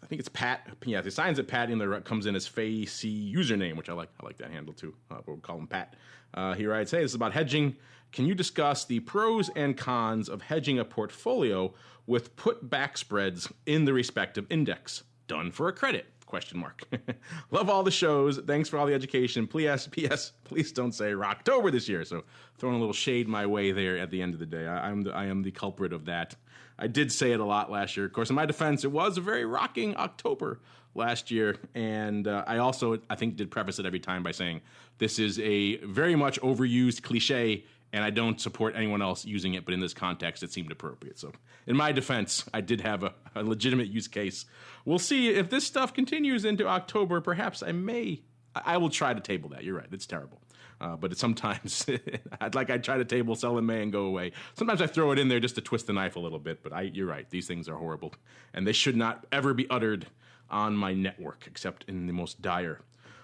Speaker 3: I think it's Pat. Yeah, the signs that Pat in there comes in as Faye C username, which I like. I like that handle too. But we'll call him Pat. He writes, "Hey, this is about hedging. Can you discuss the pros and cons of hedging a portfolio with put back spreads in the respective index? Done for a credit? Question mark. Love all the shows. Thanks for all the education. Please don't say Rocktober this year." So throwing a little shade my way there at the end of the day. I am the culprit of that. I did say it a lot last year. Of course, in my defense, it was a very rocking October last year. And I think, did preface it every time by saying this is a very much overused cliche, and I don't support anyone else using it. But in this context, it seemed appropriate. So in my defense, I did have a legitimate use case. We'll see if this stuff continues into October. Perhaps I will try to table that. You're right. It's terrible. But sometimes I try to table sell in May and go away. Sometimes I throw it in there just to twist the knife a little bit. But you're right. These things are horrible, and they should not ever be uttered on my network, except in the most dire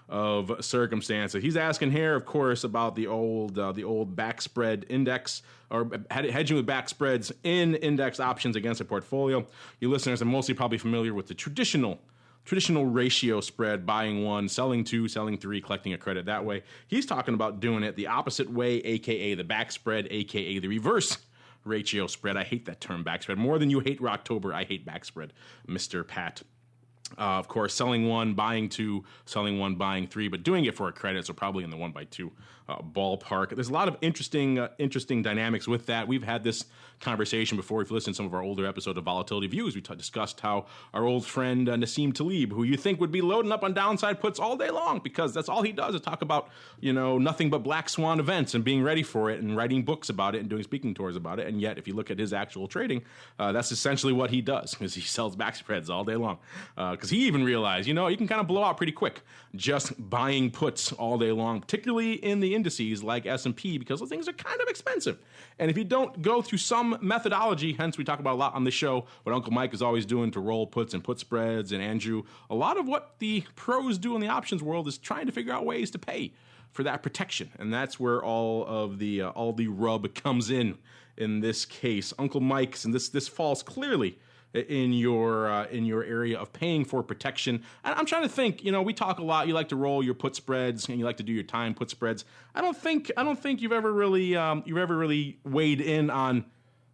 Speaker 3: of circumstances. He's asking here, of course, about the old back spread index, or hedging with back spreads in index options against a portfolio. You listeners are mostly probably familiar with the traditional ratio spread, buying 1, selling 2, selling 3, collecting a credit that way. He's talking about doing it the opposite way, aka the back spread, aka the reverse ratio spread. I hate that term, back spread. More than you hate Rocktober, I hate back spread, Mr. Pat. Of course, selling 1, buying 2, selling 1, buying 3, but doing it for a credit, so probably in the 1 by 2 ballpark. There's a lot of interesting dynamics with that. We've had this conversation before. If you listen to some of our older episodes of Volatility Views, we discussed how our old friend Nassim Taleb, who you think would be loading up on downside puts all day long, because that's all he does is talk about, nothing but black swan events and being ready for it and writing books about it and doing speaking tours about it. And yet, if you look at his actual trading, that's essentially what he does, is he sells back spreads all day long. Because he even realized, you can kind of blow out pretty quick just buying puts all day long, particularly in the indices like S&P, because those things are kind of expensive. And if you don't go through some methodology, hence we talk about a lot on the show, what Uncle Mike is always doing to roll puts and put spreads, and Andrew, a lot of what the pros do in the options world is trying to figure out ways to pay for that protection. And that's where all the rub comes in this case. Uncle Mike's, and this falls clearly in your area of paying for protection. And I'm trying to think, we talk a lot, you like to roll your put spreads and you like to do your time put spreads. I don't think you've ever really weighed in on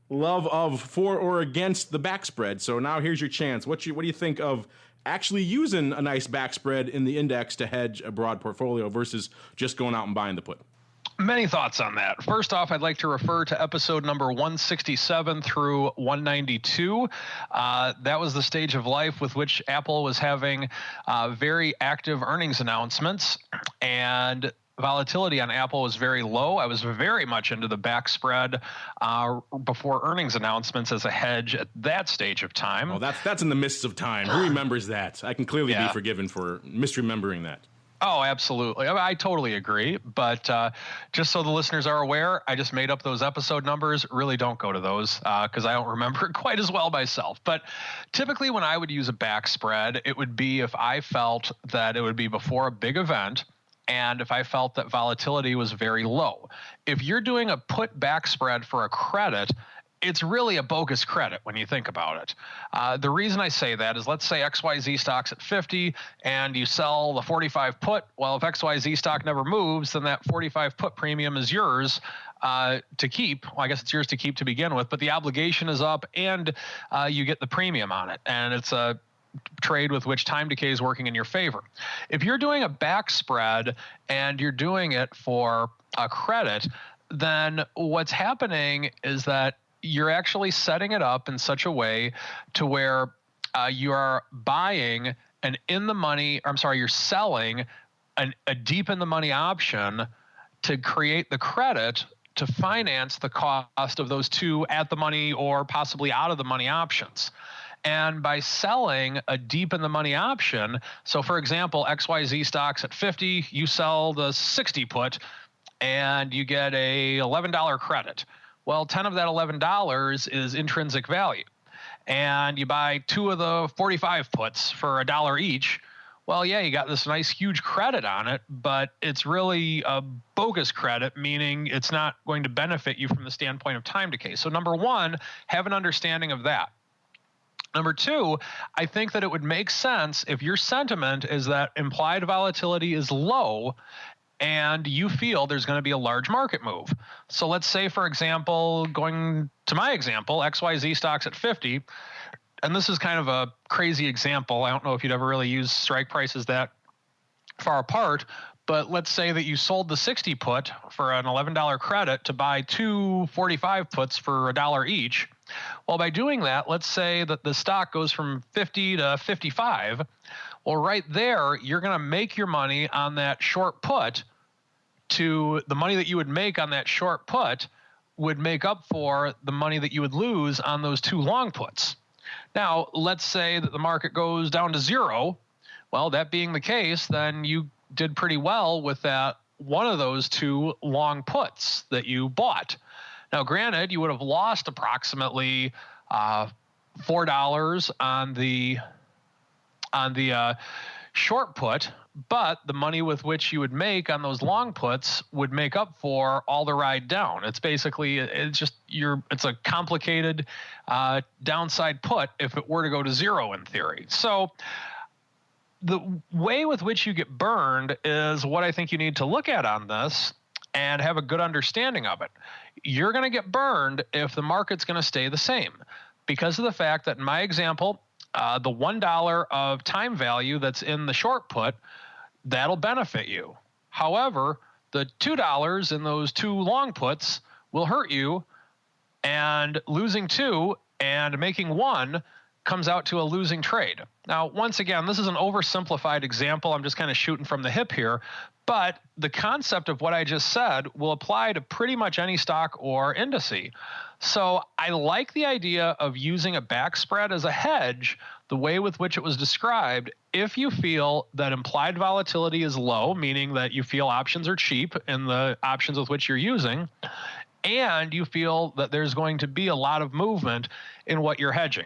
Speaker 3: love of, for or against the back spread. So now here's your chance. What do you think of actually using a nice back spread in the index to hedge a broad portfolio versus just going out and buying the put?
Speaker 5: Many thoughts on that. First off, I'd like to refer to episode number 167 through 192. That was the stage of life with which Apple was having very active earnings announcements, and volatility on Apple was very low. I was very much into the back spread before earnings announcements as a hedge at that stage of time.
Speaker 3: Oh, that's in the mists of time. Who remembers that? I can clearly be forgiven for misremembering that.
Speaker 5: Oh, absolutely. I totally agree. But just so the listeners are aware, I just made up those episode numbers. Really don't go to those because I don't remember it quite as well myself. But typically when I would use a back spread, it would be if I felt that it would be before a big event, and if I felt that volatility was very low. If you're doing a put back spread for a credit, it's really a bogus credit when you think about it. The reason I say that is, let's say XYZ stock's at 50 and you sell the 45 put. Well, if XYZ stock never moves, then that 45 put premium is yours to keep. Well, I guess it's yours to keep to begin with, but the obligation is up and you get the premium on it. And it's a trade with which time decay is working in your favor. If you're doing a back spread and you're doing it for a credit, then what's happening is that you're actually setting it up in such a way to where you are buying an you're selling a deep in the money option to create the credit to finance the cost of those two at the money or possibly out of the money options. And by selling a deep in the money option, so for example, XYZ stocks at 50, you sell the 60 put and you get a $11 credit. Well, 10 of that $11 is intrinsic value. And you buy 2 of the 45 puts for $1 each. Well, yeah, you got this nice huge credit on it, but it's really a bogus credit, meaning it's not going to benefit you from the standpoint of time decay. So number one, have an understanding of that. Number two, I think that it would make sense if your sentiment is that implied volatility is low and you feel there's going to be a large market move. So let's say, for example, going to my example, XYZ stocks at 50. And this is kind of a crazy example. I don't know if you'd ever really use strike prices that far apart, but let's say that you sold the 60 put for an $11 credit to buy 2 45 puts for $1 each. Well, by doing that, let's say that the stock goes from 50 to 55. Well, right there, you're going to make your money on that short put. To the money that you would make on that short put would make up for the money that you would lose on those 2 long puts. Now, let's say that the market goes down to 0. Well, that being the case, then you did pretty well with that one of those 2 long puts that you bought. Now, granted, you would have lost approximately $4 on the short put, but the money with which you would make on those long puts would make up for all the ride down. It's basically, it's a complicated downside put if it were to go to 0 in theory. So the way with which you get burned is what I think you need to look at on this and have a good understanding of it. You're going to get burned if the market's going to stay the same because of the fact that in my example, the $1 of time value that's in the short put, that'll benefit you. However, the $2 in those 2 long puts will hurt you, and losing 2 and making 1 comes out to a losing trade. Now, once again, this is an oversimplified example. I'm just kind of shooting from the hip here, but the concept of what I just said will apply to pretty much any stock or indice. So I like the idea of using a back spread as a hedge, the way with which it was described, if you feel that implied volatility is low, meaning that you feel options are cheap in the options with which you're using, and you feel that there's going to be a lot of movement in what you're hedging.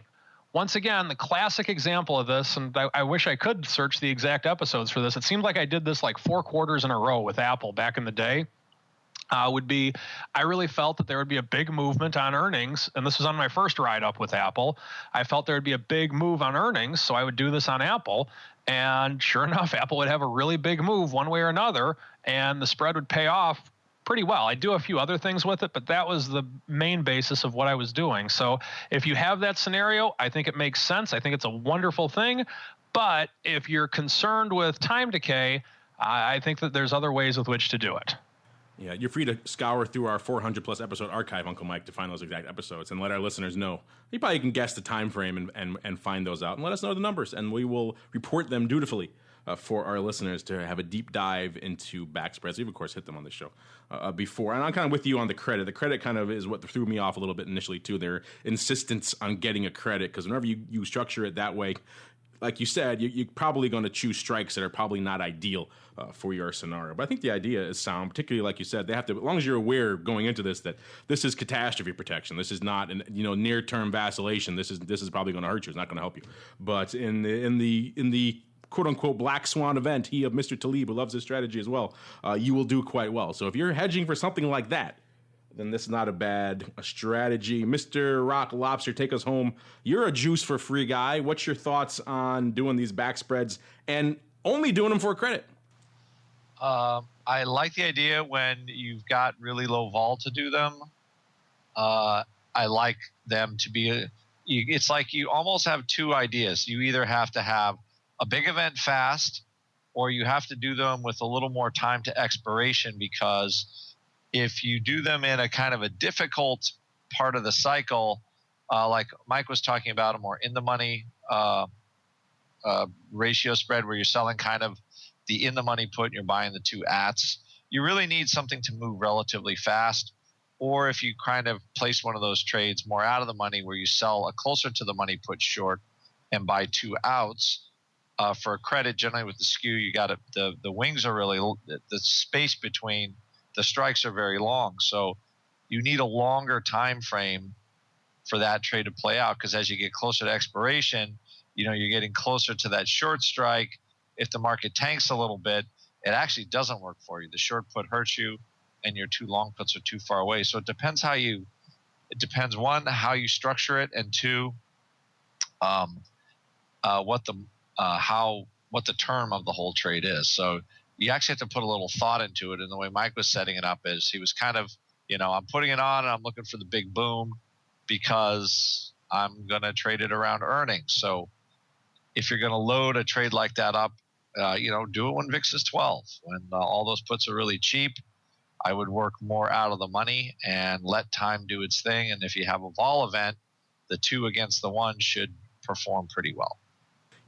Speaker 5: Once again, the classic example of this, and I wish I could search the exact episodes for this. It seemed like I did this like 4 quarters in a row with Apple back in the day. Would be, I really felt that there would be a big movement on earnings, and this was on my first ride up with Apple. I felt there would be a big move on earnings, so I would do this on Apple, and sure enough, Apple would have a really big move one way or another, and the spread would pay off pretty well. I'd do a few other things with it, but that was the main basis of what I was doing. So if you have that scenario, I think it makes sense. I think it's a wonderful thing, but if you're concerned with time decay, I think that there's other ways with which to do it.
Speaker 3: Yeah, you're free to scour through our 400-plus episode archive, Uncle Mike, to find those exact episodes and let our listeners know. You probably can guess the time frame and find those out and let us know the numbers, and we will report them dutifully for our listeners to have a deep dive into back spreads. We've, of course, hit them on the show before. And I'm kind of with you on the credit. The credit kind of is what threw me off a little bit initially, too, their insistence on getting a credit, because whenever you structure it that way, like you said, you're probably going to choose strikes that are probably not ideal for your scenario. But I think the idea is sound, particularly like you said, they have to, as long as you're aware going into this that this is catastrophe protection. This is not near-term vacillation. This is probably going to hurt you. It's not going to help you. But in the quote-unquote black swan event, he of Mr. Talib, who loves this strategy as well, you will do quite well. So if you're hedging for something like that, then this is not a bad strategy. Mr. Rock Lobster, take us home. You're a juice for free guy. What's your thoughts on doing these back spreads and only doing them for credit?
Speaker 4: I like the idea when you've got really low vol to do them. I like them to be, it's like you almost have 2 ideas. You either have to have a big event fast, or you have to do them with a little more time to expiration, because if you do them in a kind of a difficult part of the cycle, like Mike was talking about, a more in the money ratio spread where you're selling kind of the in the money put and you're buying the 2 ats, you really need something to move relatively fast. Or if you kind of place one of those trades more out of the money where you sell a closer to the money put short and buy 2 outs, for credit, generally with the skew, you got the wings are really, the space between the strikes are very long. So you need a longer time frame for that trade to play out, because as you get closer to expiration, you're getting closer to that short strike. If the market tanks a little bit, it actually doesn't work for you. The short put hurts you, and your 2 long puts are too far away. So it depends one, how you structure it, and two, what the term of the whole trade is. So you actually have to put a little thought into it. And the way Mike was setting it up is he was kind of, I'm putting it on and I'm looking for the big boom because I'm going to trade it around earnings. So if you're going to load a trade like that up, do it when VIX is 12, when all those puts are really cheap. I would work more out of the money and let time do its thing. And if you have a vol event, the 2 against the 1 should perform pretty well.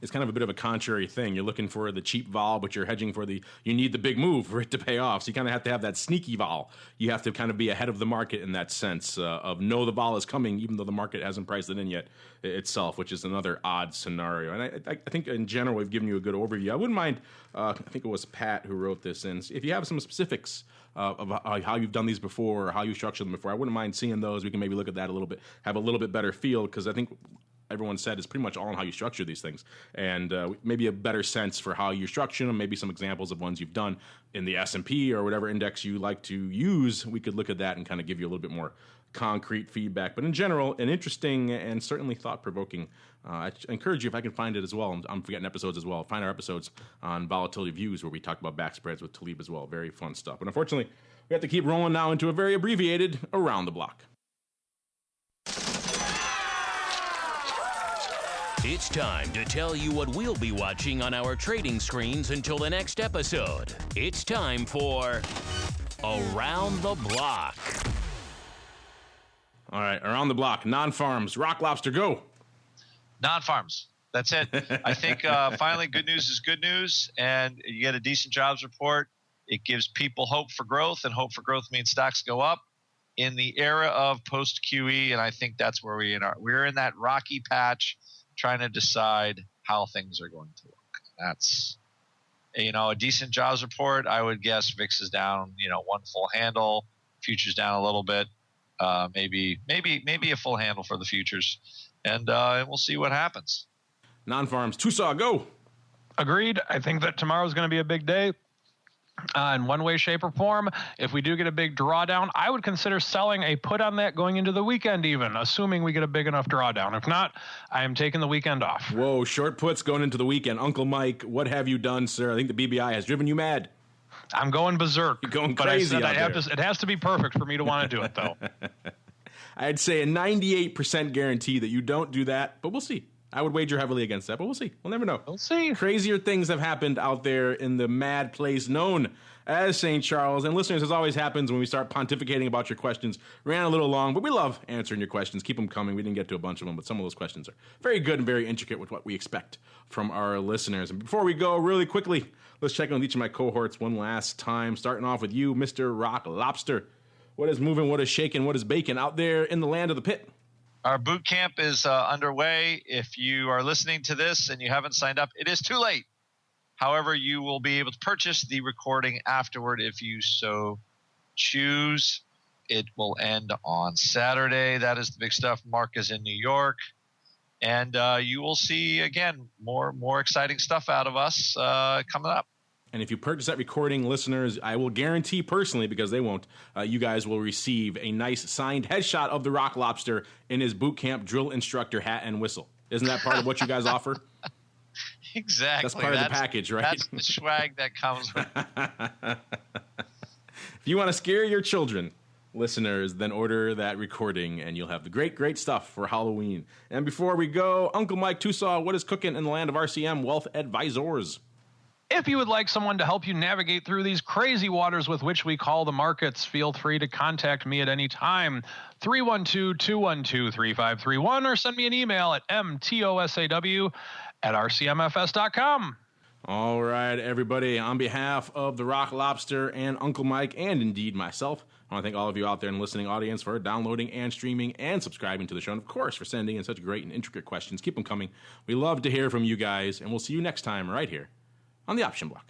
Speaker 3: It's kind of a bit of a contrary thing. You're looking for the cheap vol, but you're hedging for you need the big move for it to pay off. So you kind of have to have that sneaky vol. You have to kind of be ahead of the market in that sense of know the vol is coming, even though the market hasn't priced it in yet itself, which is another odd scenario. And I think in general, we've given you a good overview. I wouldn't mind, I think it was Pat who wrote this in. If you have some specifics of how you've done these before or how you structured them before, I wouldn't mind seeing those. We can maybe look at that a little bit, have a little bit better feel, because I think everyone said it's pretty much all on how you structure these things, and maybe a better sense for how you structure them, maybe some examples of ones you've done in the S&P or whatever index you like to use. We could look at that and kind of give you a little bit more concrete feedback. But in general, an interesting and certainly thought-provoking. I encourage you, if I can find it as well, I'm forgetting episodes as well, find our episodes on Volatility Views where we talk about back spreads with Talib as well. Very fun stuff. But unfortunately, we have to keep rolling now into a very abbreviated Around the Block.
Speaker 2: It's time to tell you what we'll be watching on our trading screens until the next episode. It's time for Around the Block.
Speaker 3: All right, Around the Block, non-farms, rock lobster, go.
Speaker 4: Non-farms. That's it. I think finally good news is good news, and you get a decent jobs report. It gives people hope for growth, and hope for growth means stocks go up in the era of post-QE, and I think that's where we're in that rocky patch trying to decide how things are going to look. That's, a decent jobs report. I would guess VIX is down, 1 full handle, futures down a little bit, maybe a full handle for the futures, and we'll see what happens.
Speaker 3: Non-farms, Tusaw, go.
Speaker 5: Agreed. I think that tomorrow's going to be a big day. In one way, shape, or form. If we do get a big drawdown, I would consider selling a put on that going into the weekend even, assuming we get a big enough drawdown. If not, I am taking the weekend off.
Speaker 3: Whoa, short puts going into the weekend. Uncle Mike, what have you done, sir? I think the BBI has driven you mad.
Speaker 5: I'm going berserk.
Speaker 3: You're going crazy
Speaker 5: but I said
Speaker 3: out there.
Speaker 5: it has to be perfect for me to want to do it, though.
Speaker 3: I'd say a 98% guarantee that you don't do that, but we'll see. I would wager heavily against that, but we'll see. We'll never know.
Speaker 5: We'll see.
Speaker 3: Crazier things have happened out there in the mad place known as St. Charles. And listeners, as always happens when we start pontificating about your questions, ran a little long, but we love answering your questions. Keep them coming. We didn't get to a bunch of them, but some of those questions are very good and very intricate with what we expect from our listeners. And before we go, really quickly, let's check in with each of my cohorts one last time, starting off with you, Mr. Rock Lobster. What is moving, what is shaking, what is baking out there in the land of the pit?
Speaker 4: Our boot camp is underway. If you are listening to this and you haven't signed up, it is too late. However, you will be able to purchase the recording afterward if you so choose. It will end on Saturday. That is the big stuff. Mark is in New York. And you will see, again, more exciting stuff out of us coming up.
Speaker 3: And if you purchase that recording, listeners, I will guarantee personally, because they won't, you guys will receive a nice signed headshot of the Rock Lobster in his boot camp drill instructor hat and whistle. Isn't that part of what you guys offer?
Speaker 4: Exactly.
Speaker 3: That's part of the package, right?
Speaker 4: That's the swag that comes with it.
Speaker 3: If you want to scare your children, listeners, then order that recording and you'll have the great stuff for Halloween. And before we go, Uncle Mike Tusaw, what is cooking in the land of RCM Wealth Advisors?
Speaker 5: If you would like someone to help you navigate through these crazy waters with which we call the markets, feel free to contact me at any time, 312-212-3531, or send me an email at mtosaw@rcmfs.com.
Speaker 3: All right, everybody, on behalf of the Rock Lobster and Uncle Mike, and indeed myself, I want to thank all of you out there in the listening audience for downloading and streaming and subscribing to the show, and of course for sending in such great and intricate questions. Keep them coming. We love to hear from you guys, and we'll see you next time right here on the Option Block.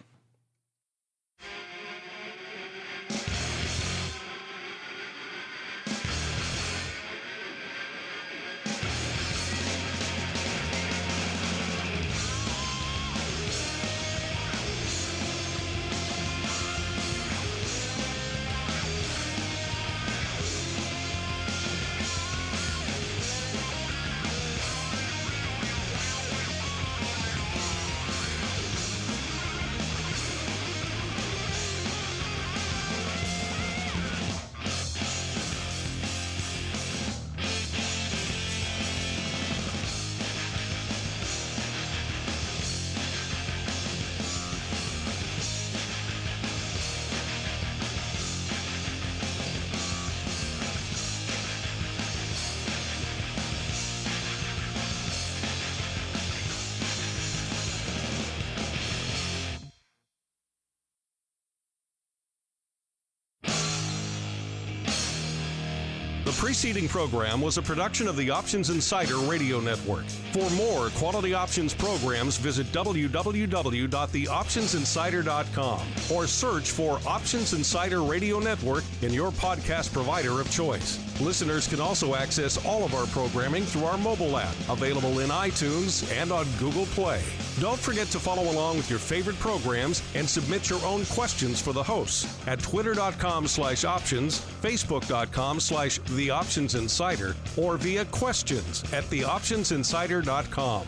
Speaker 1: preceding program was a production of the Options Insider Radio Network. For more quality options programs, visit www.theoptionsinsider.com or search for Options Insider Radio Network in your podcast provider of choice. Listeners can also access all of our programming through our mobile app, available in iTunes and on Google Play. Don't forget to follow along with your favorite programs and submit your own questions for the hosts at twitter.com/options, facebook.com/theoptionsinsider, or via questions at theoptionsinsider.com.